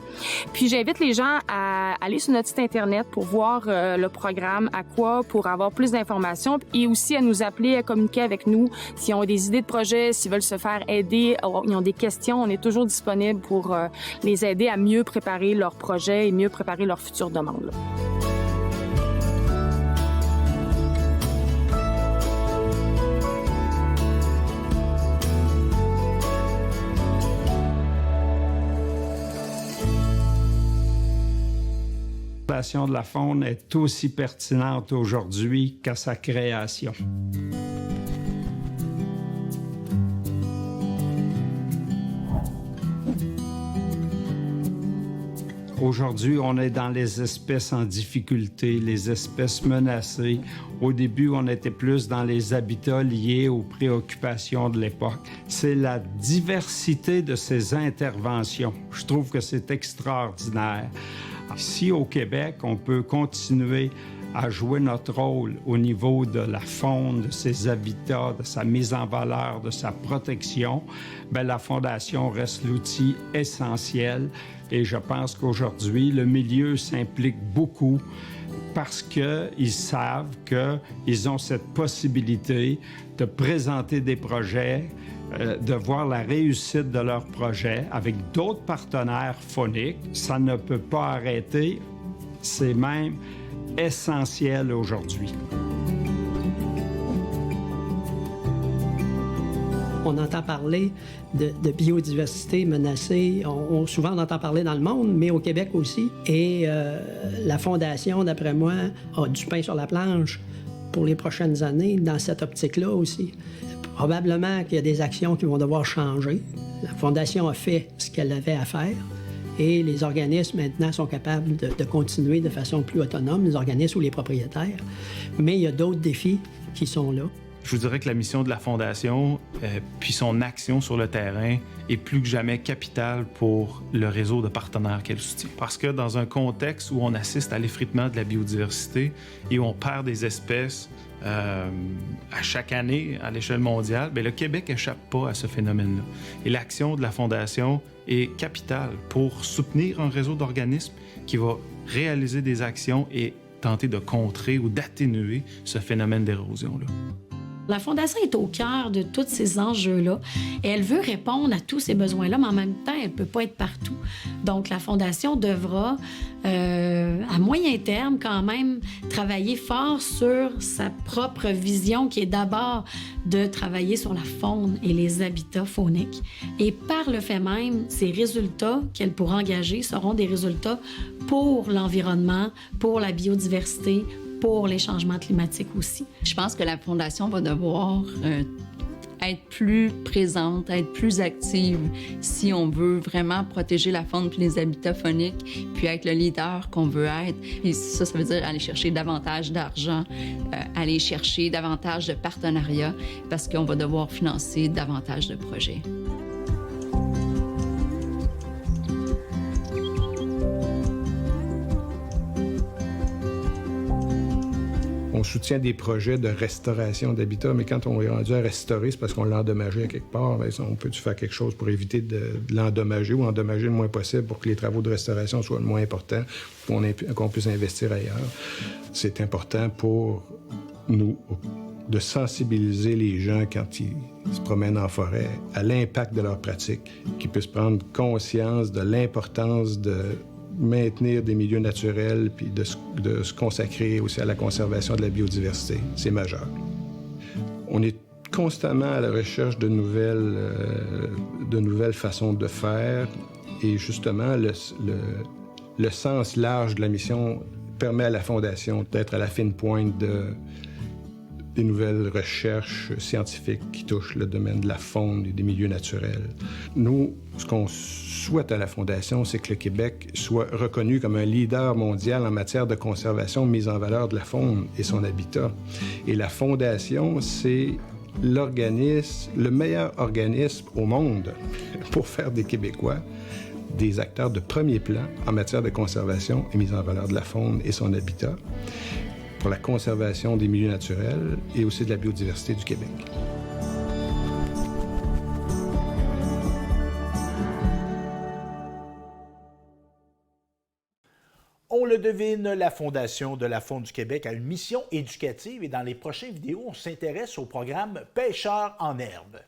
Puis j'invite les gens à aller sur notre site Internet pour voir le programme Aqua, pour avoir plus d'informations et aussi à nous appeler, à communiquer avec nous s'ils ont des idées de projets, s'ils veulent se faire aider, ils ont des questions, on est toujours disponible pour les aider à mieux préparer leurs projets et mieux préparer leurs futures demandes. La Fondation de la Faune est aussi pertinente aujourd'hui qu'à sa création. Aujourd'hui, on est dans les espèces en difficulté, les espèces menacées. Au début, on était plus dans les habitats liés aux préoccupations de l'époque. C'est la diversité de ces interventions. Je trouve que c'est extraordinaire. Ici, au Québec, on peut continuer à jouer notre rôle au niveau de la faune, de ses habitats, de sa mise en valeur, de sa protection. Bien, la Fondation reste l'outil essentiel et je pense qu'aujourd'hui, le milieu s'implique beaucoup parce qu'ils savent qu'ils ont cette possibilité de présenter des projets, de voir la réussite de leurs projets avec d'autres partenaires fauniques. Ça ne peut pas arrêter, c'est même essentiel aujourd'hui. On entend parler de biodiversité menacée. Souvent, on entend parler dans le monde, mais au Québec aussi. Et la Fondation, d'après moi, a du pain sur la planche pour les prochaines années dans cette optique-là aussi. Probablement qu'il y a des actions qui vont devoir changer. La Fondation a fait ce qu'elle avait à faire. Et les organismes, maintenant, sont capables de continuer de façon plus autonome, les organismes ou les propriétaires. Mais il y a d'autres défis qui sont là. Je vous dirais que la mission de la Fondation, puis son action sur le terrain, est plus que jamais capitale pour le réseau de partenaires qu'elle soutient. Parce que dans un contexte où on assiste à l'effritement de la biodiversité et où on perd des espèces à chaque année à l'échelle mondiale, bien, le Québec n'échappe pas à ce phénomène-là. Et l'action de la Fondation est capitale pour soutenir un réseau d'organismes qui va réaliser des actions et tenter de contrer ou d'atténuer ce phénomène d'érosion-là. La Fondation est au cœur de tous ces enjeux-là et elle veut répondre à tous ces besoins-là, mais en même temps, elle ne peut pas être partout. Donc, la Fondation devra, à moyen terme, quand même, travailler fort sur sa propre vision, qui est d'abord de travailler sur la faune et les habitats fauniques. Et par le fait même, ces résultats qu'elle pourra engager seront des résultats pour l'environnement, pour la biodiversité, pour les changements climatiques aussi. Je pense que la Fondation va devoir être plus présente, être plus active si on veut vraiment protéger la faune et les habitats fauniques, puis être le leader qu'on veut être. Et ça veut dire aller chercher davantage d'argent, aller chercher davantage de partenariats, parce qu'on va devoir financer davantage de projets. On soutient des projets de restauration d'habitat, mais quand on est rendu à restaurer, c'est parce qu'on l'a endommagé à quelque part. Bien, on peut faire quelque chose pour éviter de l'endommager ou endommager le moins possible pour que les travaux de restauration soient le moins importants, qu'on puisse investir ailleurs. C'est important pour nous de sensibiliser les gens quand ils se promènent en forêt à l'impact de leurs pratiques, qu'ils puissent prendre conscience de l'importance de maintenir des milieux naturels puis de se consacrer aussi à la conservation de la biodiversité. C'est majeur. On est constamment à la recherche de nouvelles façons de faire et justement, le sens large de la mission permet à la Fondation d'être à la fine pointe des nouvelles recherches scientifiques qui touchent le domaine de la faune et des milieux naturels. Nous, ce qu'on souhaite à la Fondation, c'est que le Québec soit reconnu comme un leader mondial en matière de conservation, mise en valeur de la faune et son habitat. Et la Fondation, c'est le meilleur organisme au monde pour faire des Québécois des acteurs de premier plan en matière de conservation et mise en valeur de la faune et son habitat, pour la conservation des milieux naturels et aussi de la biodiversité du Québec. On le devine, la Fondation de la faune du Québec a une mission éducative et dans les prochaines vidéos, on s'intéresse au programme Pêcheurs en herbe.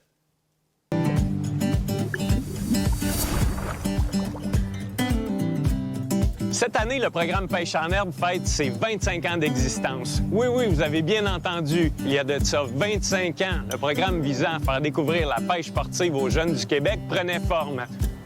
Cette année, le programme Pêche en herbe fête ses 25 ans d'existence. Oui, vous avez bien entendu, il y a de ça 25 ans, le programme visant à faire découvrir la pêche sportive aux jeunes du Québec prenait forme.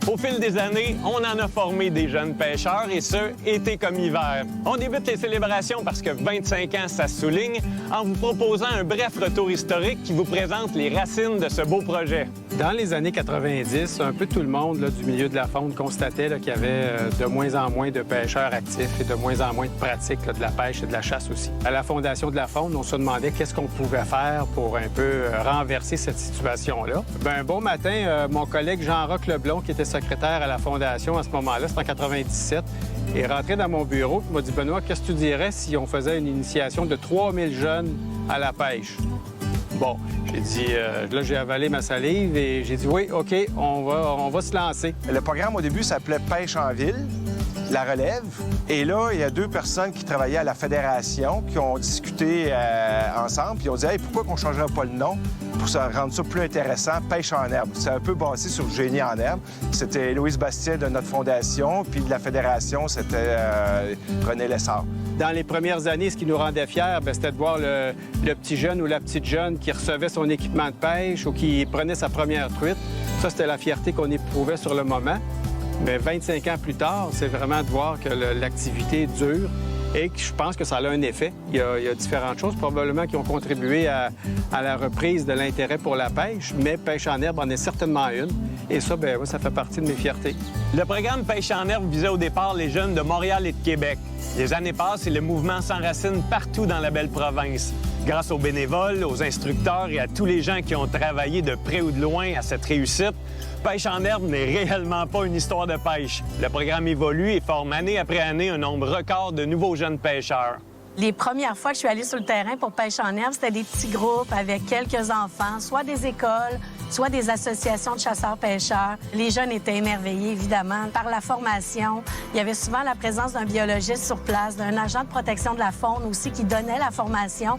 Au fil des années, on en a formé des jeunes pêcheurs, et ce, été comme hiver. On débute les célébrations parce que 25 ans, ça se souligne, en vous proposant un bref retour historique qui vous présente les racines de ce beau projet. Dans les années 90, un peu tout le monde là, du milieu de la faune constatait qu'il y avait de moins en moins de pêcheurs actifs et de moins en moins de pratiques là, de la pêche et de la chasse aussi. À la Fondation de la faune, on se demandait qu'est-ce qu'on pouvait faire pour un peu renverser cette situation-là. Un bon matin, mon collègue Jean-Roch Leblond, qui était secrétaire à la Fondation à ce moment-là, c'était en 97, est rentré dans mon bureau et m'a dit « Benoît, qu'est-ce que tu dirais si on faisait une initiation de 3000 jeunes à la pêche? » Bon, j'ai dit, là, j'ai avalé ma salive et j'ai dit, oui, OK, on va se lancer. Le programme, au début, s'appelait Pêche en ville, la relève. Et là, il y a 2 personnes qui travaillaient à la fédération qui ont discuté ensemble. Puis ils ont dit, hey, pourquoi qu'on ne changerait pas le nom pour rendre ça plus intéressant, Pêche en herbe. C'est un peu basé sur le génie en herbe. C'était Louise Bastien de notre fondation, puis de la fédération, c'était René Lessard. Dans les premières années, ce qui nous rendait fiers, c'était de voir le petit jeune ou la petite jeune qui recevait son équipement de pêche ou qui prenait sa première truite. Ça, c'était la fierté qu'on éprouvait sur le moment. Mais 25 ans plus tard, c'est vraiment de voir que l'activité dure et que je pense que ça a un effet. Il y a différentes choses probablement qui ont contribué à la reprise de l'intérêt pour la pêche, mais Pêche en herbe en est certainement une. Et ça, bien, ça fait partie de mes fiertés. Le programme Pêche en herbe visait au départ les jeunes de Montréal et de Québec. Les années passent et le mouvement s'enracine partout dans la belle province. Grâce aux bénévoles, aux instructeurs et à tous les gens qui ont travaillé de près ou de loin à cette réussite, Pêche en herbe n'est réellement pas une histoire de pêche. Le programme évolue et forme année après année un nombre record de nouveaux jeunes pêcheurs. Les premières fois que je suis allée sur le terrain pour Pêche en herbe, c'était des petits groupes avec quelques enfants, soit des écoles, soit des associations de chasseurs-pêcheurs. Les jeunes étaient émerveillés, évidemment, par la formation. Il y avait souvent la présence d'un biologiste sur place, d'un agent de protection de la faune aussi qui donnait la formation.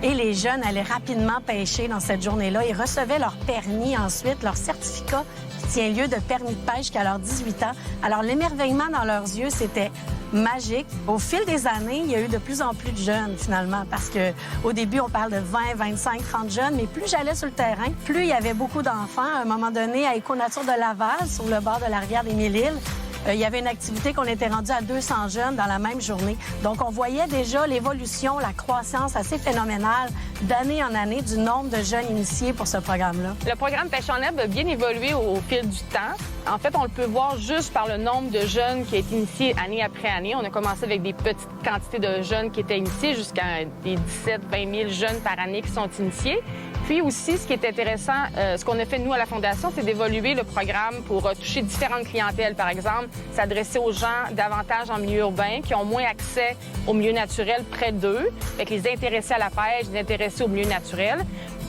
Et les jeunes allaient rapidement pêcher dans cette journée-là. Ils recevaient leur permis ensuite, leur certificat qui tient lieu de permis de pêche qu'à leurs 18 ans. Alors, l'émerveillement dans leurs yeux, c'était magique. Au fil des années, il y a eu de plus en plus de jeunes, finalement, parce qu'au début, on parle de 20, 25, 30 jeunes, mais plus j'allais sur le terrain, plus il y avait beaucoup d'enfants. À un moment donné, à Éco-Nature de Laval, sur le bord de la rivière des Mille-Îles, il y avait une activité qu'on était rendu à 200 jeunes dans la même journée. Donc, on voyait déjà l'évolution, la croissance assez phénoménale d'année en année du nombre de jeunes initiés pour ce programme-là. Le programme Pêche en herbe a bien évolué au fil du temps. En fait, on le peut voir juste par le nombre de jeunes qui a été initié année après année. On a commencé avec des petites quantités de jeunes qui étaient initiés jusqu'à des 17-20 000 jeunes par année qui sont initiés. Puis aussi, ce qui est intéressant, ce qu'on a fait, nous, à la Fondation, c'est d'évoluer le programme pour toucher différentes clientèles. Par exemple, s'adresser aux gens davantage en milieu urbain qui ont moins accès au milieu naturel près d'eux, avec les intéresser à la pêche, les intéresser au milieu naturel.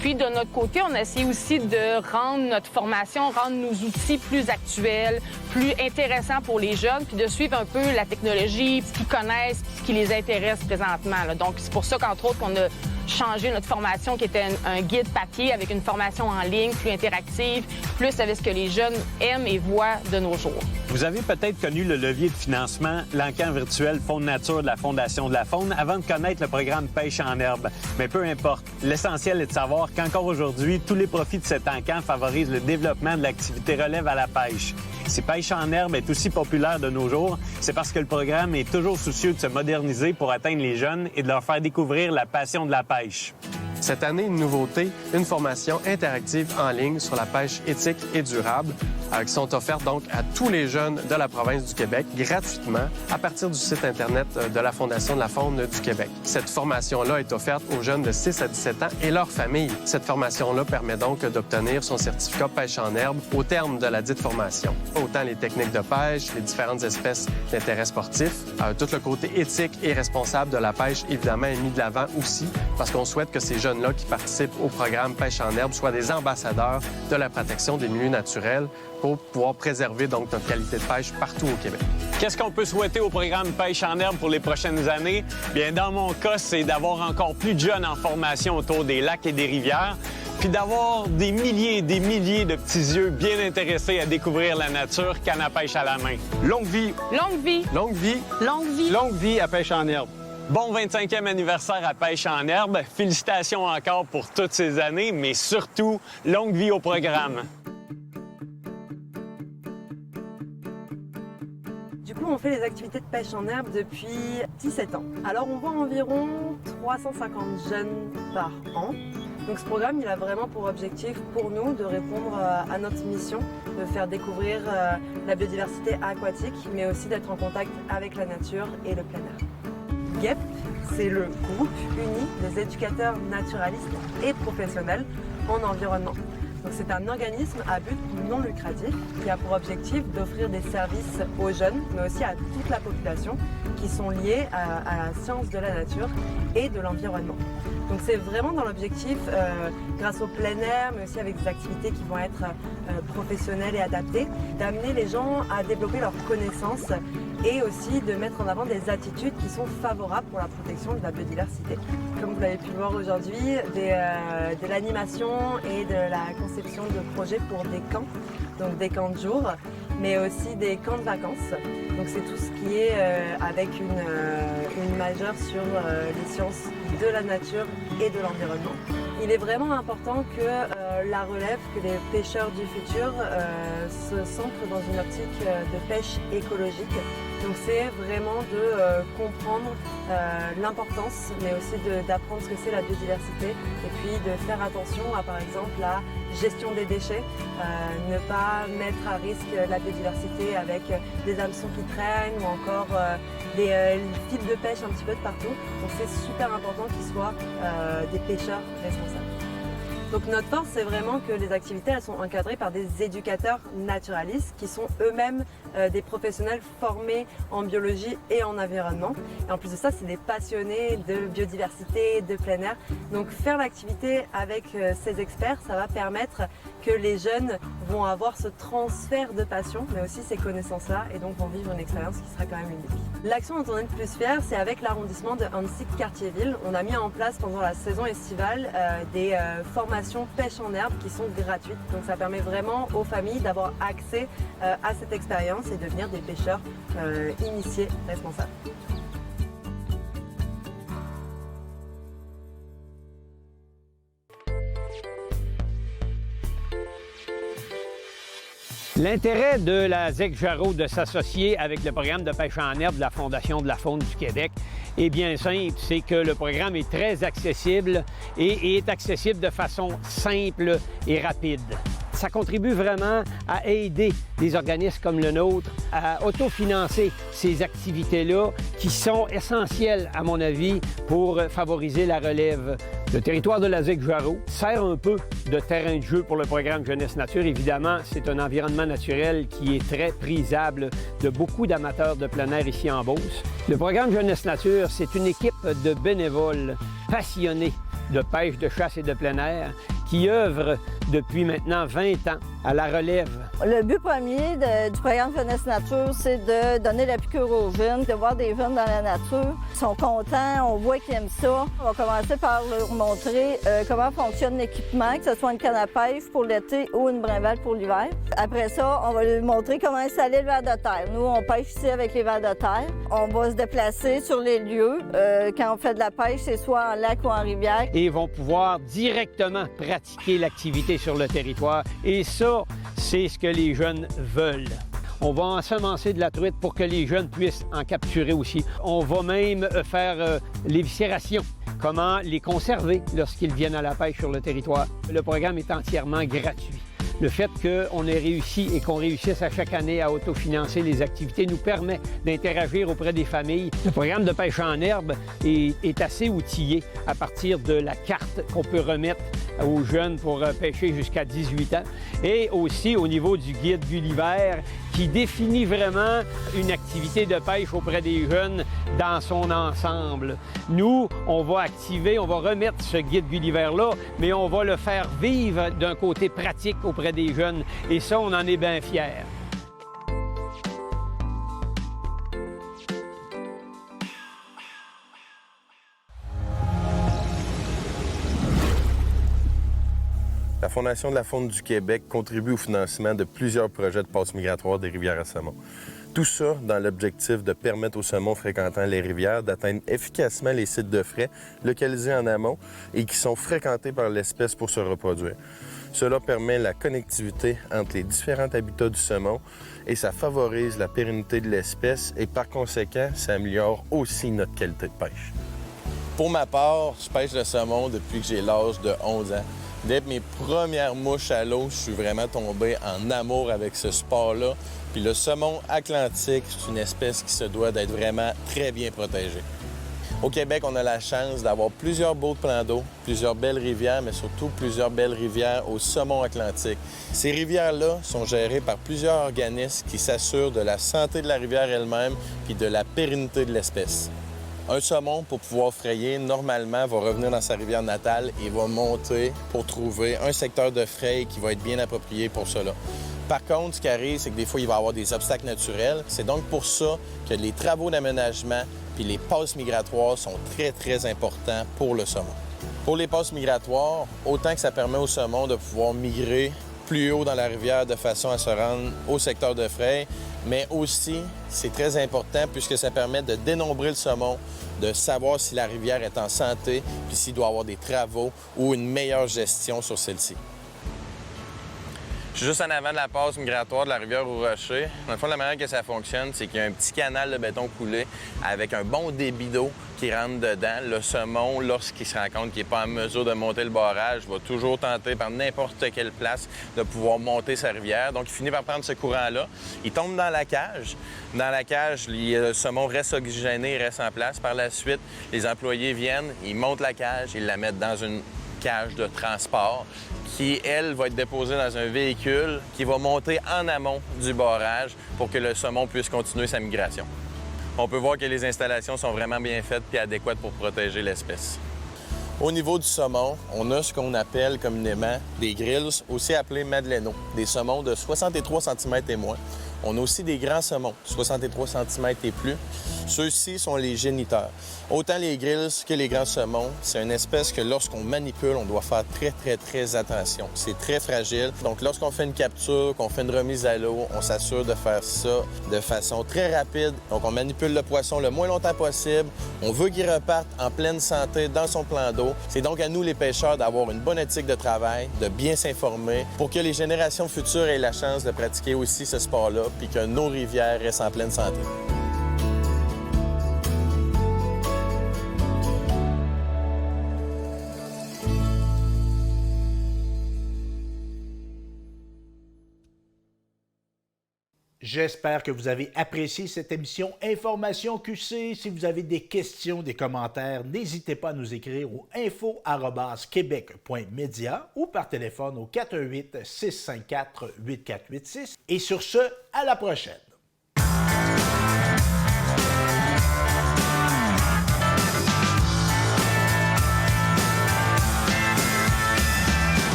Puis, de notre côté, on a essayé aussi de rendre notre formation, rendre nos outils plus actuels, plus intéressants pour les jeunes, puis de suivre un peu la technologie, ce qu'ils connaissent, ce qui les intéresse présentement. Là. Donc, c'est pour ça qu'entre autres, on a changé notre formation qui était un guide papier avec une formation en ligne plus interactive, plus avec ce que les jeunes aiment et voient de nos jours. Vous avez peut-être connu le levier de financement, l'encan virtuel Faune Nature de la Fondation de la Faune, avant de connaître le programme Pêche en herbe. Mais peu importe, l'essentiel est de savoir qu'encore aujourd'hui, tous les profits de cet encan favorisent le développement de l'activité relève à la pêche. Si Pêche en herbe est aussi populaire de nos jours, c'est parce que le programme est toujours soucieux de se moderniser pour atteindre les jeunes et de leur faire découvrir la passion de la pêche. Cette année, une nouveauté, une formation interactive en ligne sur la pêche éthique et durable qui sont offertes donc à tous les jeunes de la province du Québec gratuitement à partir du site Internet de la Fondation de la faune du Québec. Cette formation-là est offerte aux jeunes de 6 à 17 ans et leurs familles. Cette formation-là permet donc d'obtenir son certificat Pêche en herbe au terme de la dite formation. Autant les techniques de pêche, les différentes espèces d'intérêt sportif, tout le côté éthique et responsable de la pêche, évidemment, est mis de l'avant aussi parce qu'on souhaite que ces jeunes-là qui participent au programme Pêche en herbe soient des ambassadeurs de la protection des milieux naturels pour pouvoir préserver donc notre qualité de pêche partout au Québec. Qu'est-ce qu'on peut souhaiter au programme Pêche en herbe pour les prochaines années? Bien, dans mon cas, c'est d'avoir encore plus de jeunes en formation autour des lacs et des rivières, puis d'avoir des milliers et des milliers de petits yeux bien intéressés à découvrir la nature canne à pêche à la main. Longue vie! Longue vie! Longue vie! Longue vie! Longue vie à Pêche en herbe! Bon 25e anniversaire à Pêche en herbe. Félicitations encore pour toutes ces années, mais surtout, longue vie au programme. Du coup, on fait les activités de pêche en herbe depuis 17 ans. Alors, on voit environ 350 jeunes par an. Donc ce programme, il a vraiment pour objectif pour nous de répondre à notre mission, de faire découvrir la biodiversité aquatique, mais aussi d'être en contact avec la nature et le plein air. GEP, c'est le groupe uni des éducateurs naturalistes et professionnels en environnement. Donc c'est un organisme à but non lucratif qui a pour objectif d'offrir des services aux jeunes, mais aussi à toute la population, qui sont liés à la science de la nature et de l'environnement. Donc c'est vraiment dans l'objectif, grâce au plein air, mais aussi avec des activités qui vont être professionnelles et adaptées, d'amener les gens à développer leurs connaissances et aussi de mettre en avant des attitudes qui sont favorables pour la protection de la biodiversité. Comme vous l'avez pu voir aujourd'hui, de l'animation et de la conception de projets pour des camps, donc des camps de jour, mais aussi des camps de vacances. Donc c'est tout ce qui est avec une majeure sur les sciences de la nature et de l'environnement. Il est vraiment important que la relève, que les pêcheurs du futur se centrent dans une optique de pêche écologique. Donc c'est vraiment de comprendre l'importance, mais aussi d'apprendre ce que c'est la biodiversité et puis de faire attention à, par exemple, la gestion des déchets, ne pas mettre à risque la biodiversité avec des hameçons qui traînent ou encore des fils de pêche un petit peu de partout. Donc c'est super important qu'ils soient des pêcheurs responsables. Donc notre force, c'est vraiment que les activités elles sont encadrées par des éducateurs naturalistes qui sont eux-mêmes des professionnels formés en biologie et en environnement. Et en plus de ça, c'est des passionnés de biodiversité, de plein air. Donc faire l'activité avec ces experts, ça va permettre que les jeunes vont avoir ce transfert de passion, mais aussi ces connaissances-là, et donc vont vivre une expérience qui sera quand même unique. L'action dont on est le plus fier, c'est avec l'arrondissement de Annecy-Cartierville. On a mis en place pendant la saison estivale des formations pêche en herbe qui sont gratuites. Donc ça permet vraiment aux familles d'avoir accès à cette expérience et devenir des pêcheurs initiés, responsables. L'intérêt de la ZEC Jarreau de s'associer avec le programme de pêche en herbe de la Fondation de la faune du Québec est bien simple, c'est que le programme est très accessible et est accessible de façon simple et rapide. Ça contribue vraiment à aider des organismes comme le nôtre à autofinancer ces activités-là qui sont essentielles, à mon avis, pour favoriser la relève. Le territoire de la ZEC Jarreau sert un peu de terrain de jeu pour le programme Jeunesse Nature. Évidemment, c'est un environnement naturel qui est très prisable de beaucoup d'amateurs de plein air ici en Beauce. Le programme Jeunesse Nature, c'est une équipe de bénévoles passionnés de pêche, de chasse et de plein air qui œuvrent depuis maintenant 20 ans à la relève. Le but premier du programme Jeunesse Nature, c'est de donner la piqûre aux jeunes, de voir des jeunes dans la nature. Ils sont contents, on voit qu'ils aiment ça. On va commencer par leur montrer comment fonctionne l'équipement, que ce soit une canne à pêche pour l'été ou une brinvale pour l'hiver. Après ça, on va leur montrer comment installer le ver de terre. Nous, on pêche ici avec les vers de terre. On va se déplacer sur les lieux. Quand on fait de la pêche, c'est soit en lac ou en rivière. Et ils vont pouvoir directement pratiquer l'activité sur le territoire. Et ça, c'est ce que les jeunes veulent. On va ensemencer de la truite pour que les jeunes puissent en capturer aussi. On va même faire l'éviscération. Comment les conserver lorsqu'ils viennent à la pêche sur le territoire. Le programme est entièrement gratuit. Le fait qu'on ait réussi et qu'on réussisse à chaque année à autofinancer les activités nous permet d'interagir auprès des familles. Le programme de pêche en herbe est assez outillé à partir de la carte qu'on peut remettre aux jeunes pour pêcher jusqu'à 18 ans et aussi au niveau du guide Gulliver qui définit vraiment une activité de pêche auprès des jeunes dans son ensemble. Nous, on va remettre ce guide Gulliver-là, mais on va le faire vivre d'un côté pratique auprès des jeunes. Et ça, on en est bien fiers. La Fondation de la faune du Québec contribue au financement de plusieurs projets de passe migratoire des rivières à saumon. Tout ça dans l'objectif de permettre aux saumons fréquentant les rivières d'atteindre efficacement les sites de frai localisés en amont et qui sont fréquentés par l'espèce pour se reproduire. Cela permet la connectivité entre les différents habitats du saumon et ça favorise la pérennité de l'espèce et par conséquent, ça améliore aussi notre qualité de pêche. Pour ma part, je pêche le saumon depuis que j'ai l'âge de 11 ans. Dès mes premières mouches à l'eau, je suis vraiment tombé en amour avec ce sport-là. Puis le saumon atlantique, c'est une espèce qui se doit d'être vraiment très bien protégée. Au Québec, on a la chance d'avoir plusieurs beaux plans d'eau, plusieurs belles rivières, mais surtout plusieurs belles rivières au saumon atlantique. Ces rivières-là sont gérées par plusieurs organismes qui s'assurent de la santé de la rivière elle-même puis de la pérennité de l'espèce. Un saumon, pour pouvoir frayer, normalement, va revenir dans sa rivière natale et va monter pour trouver un secteur de fraye qui va être bien approprié pour cela. Par contre, ce qui arrive, c'est que des fois, il va y avoir des obstacles naturels. C'est donc pour ça que les travaux d'aménagement puis les passes migratoires sont très, très importants pour le saumon. Pour les passes migratoires, autant que ça permet au saumon de pouvoir migrer plus haut dans la rivière de façon à se rendre au secteur de fraye, mais aussi, c'est très important puisque ça permet de dénombrer le saumon, de savoir si la rivière est en santé, puis s'il doit y avoir des travaux ou une meilleure gestion sur celle-ci. Je suis juste en avant de la passe migratoire de la rivière au Rocher. Dans le fond, la manière que ça fonctionne, c'est qu'il y a un petit canal de béton coulé avec un bon débit d'eau qui rentre dedans. Le saumon, lorsqu'il se rend compte qu'il n'est pas en mesure de monter le barrage, va toujours tenter par n'importe quelle place de pouvoir monter sa rivière. Donc, il finit par prendre ce courant-là. Il tombe dans la cage. Dans la cage, le saumon reste oxygéné, il reste en place. Par la suite, les employés viennent, ils montent la cage, ils la mettent dans une cage de transport qui, elle, va être déposée dans un véhicule qui va monter en amont du barrage pour que le saumon puisse continuer sa migration. On peut voir que les installations sont vraiment bien faites et adéquates pour protéger l'espèce. Au niveau du saumon, on a ce qu'on appelle communément des grills, aussi appelés madeleines, des saumons de 63 cm et moins. On a aussi des grands saumons, 63 cm et plus. Ceux-ci sont les géniteurs. Autant les grills que les grands saumons, c'est une espèce que lorsqu'on manipule, on doit faire très, très, très attention. C'est très fragile. Donc, lorsqu'on fait une capture, qu'on fait une remise à l'eau, on s'assure de faire ça de façon très rapide. Donc, on manipule le poisson le moins longtemps possible. On veut qu'il reparte en pleine santé dans son plan d'eau. C'est donc à nous, les pêcheurs, d'avoir une bonne éthique de travail, de bien s'informer pour que les générations futures aient la chance de pratiquer aussi ce sport-là puis que nos rivières restent en pleine santé. J'espère que vous avez apprécié cette émission Information QC. Si vous avez des questions, des commentaires, n'hésitez pas à nous écrire au info@quebec.media ou par téléphone au 418-654-8486. Et sur ce, à la prochaine.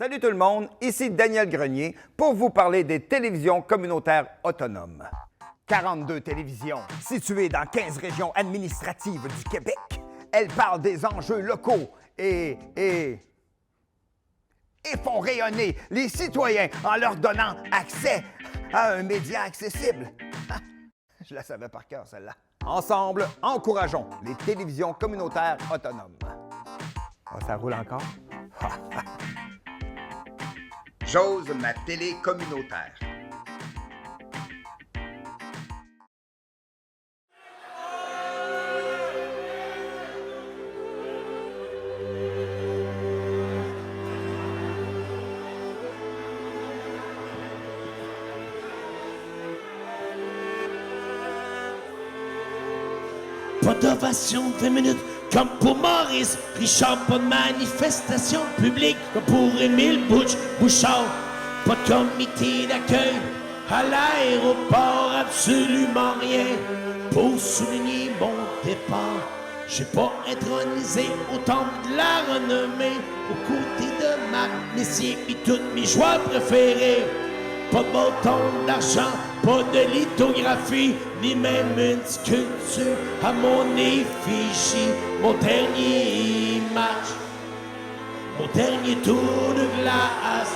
Salut tout le monde, ici Daniel Grenier pour vous parler des télévisions communautaires autonomes. 42 télévisions situées dans 15 régions administratives du Québec. Elles parlent des enjeux locaux et font rayonner les citoyens en leur donnant accès à un média accessible. Je la savais par cœur, celle-là. Ensemble, encourageons les télévisions communautaires autonomes. Oh, ça roule encore? J'ose ma télé communautaire. Pas d'ovation de 20 minutes, comme pour Maurice Richard, pas de manifestation publique, comme pour Émile Bouchard, pas de comité d'accueil, à l'aéroport, absolument rien, pour souligner mon départ. J'ai pas intronisé au temple de la renommée, aux côtés de Marc Messier et toutes mes joueurs préférés. Pas de bâton d'argent, pas de lithographie, ni même une sculpture à mon effigie. Mon dernier match, mon dernier tour de glace,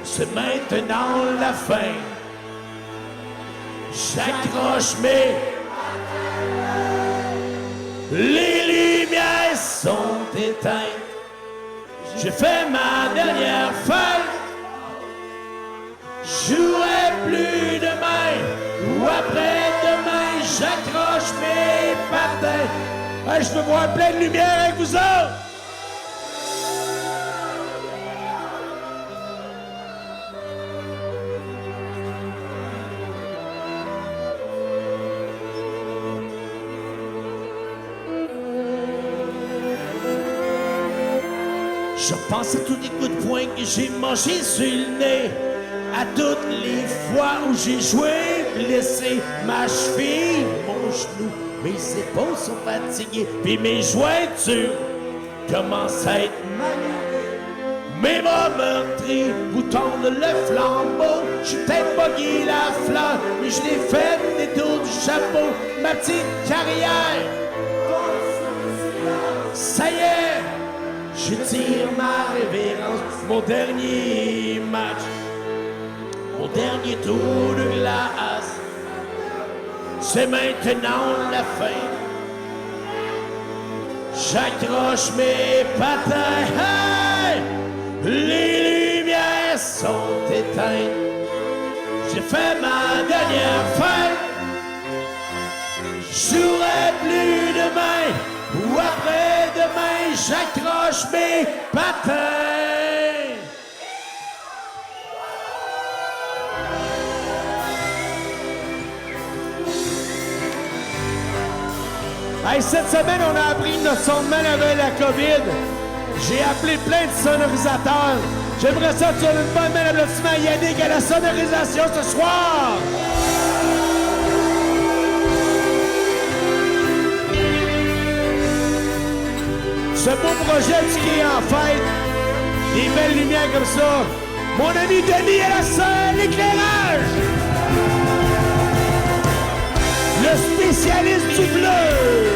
c'est maintenant la fin. J'accroche les lumières sont éteintes. J'ai fait ma dernière fête. Jouerai plus demain ou après-demain, j'accroche mes patins. Hey, je veux voir plein de lumière avec vous autres. Je pense à tous les coups de poing que j'ai mangés sur le nez. À toutes les fois où j'ai joué, blessé ma cheville, mon genou, mes épaules sont fatiguées, puis mes jointures commencent à être maganées. Mes bras meurtris vous tendent le flambeau, j'ai peut-être bogué la fleur, mais je l'ai fait des tours du chapeau, ma petite carrière. Ça y est, je tire ma révérence, mon dernier match. Mon dernier tour de glace, c'est maintenant la fin. J'accroche mes patins, hey! Les lumières sont éteintes. J'ai fait ma dernière fête. Je jouerai plus demain ou après-demain. J'accroche mes patins. Hey, cette semaine, on a appris notre son de main avec la COVID. J'ai appelé plein de sonorisateurs. J'aimerais ça que tu aies une bonne main d'applaudissement à Yannick à la sonorisation ce soir. Ce beau projet du qui est en fête, des belles lumières comme ça. Mon ami Denis à la scène, l'éclairage. Le spécialiste du bleu.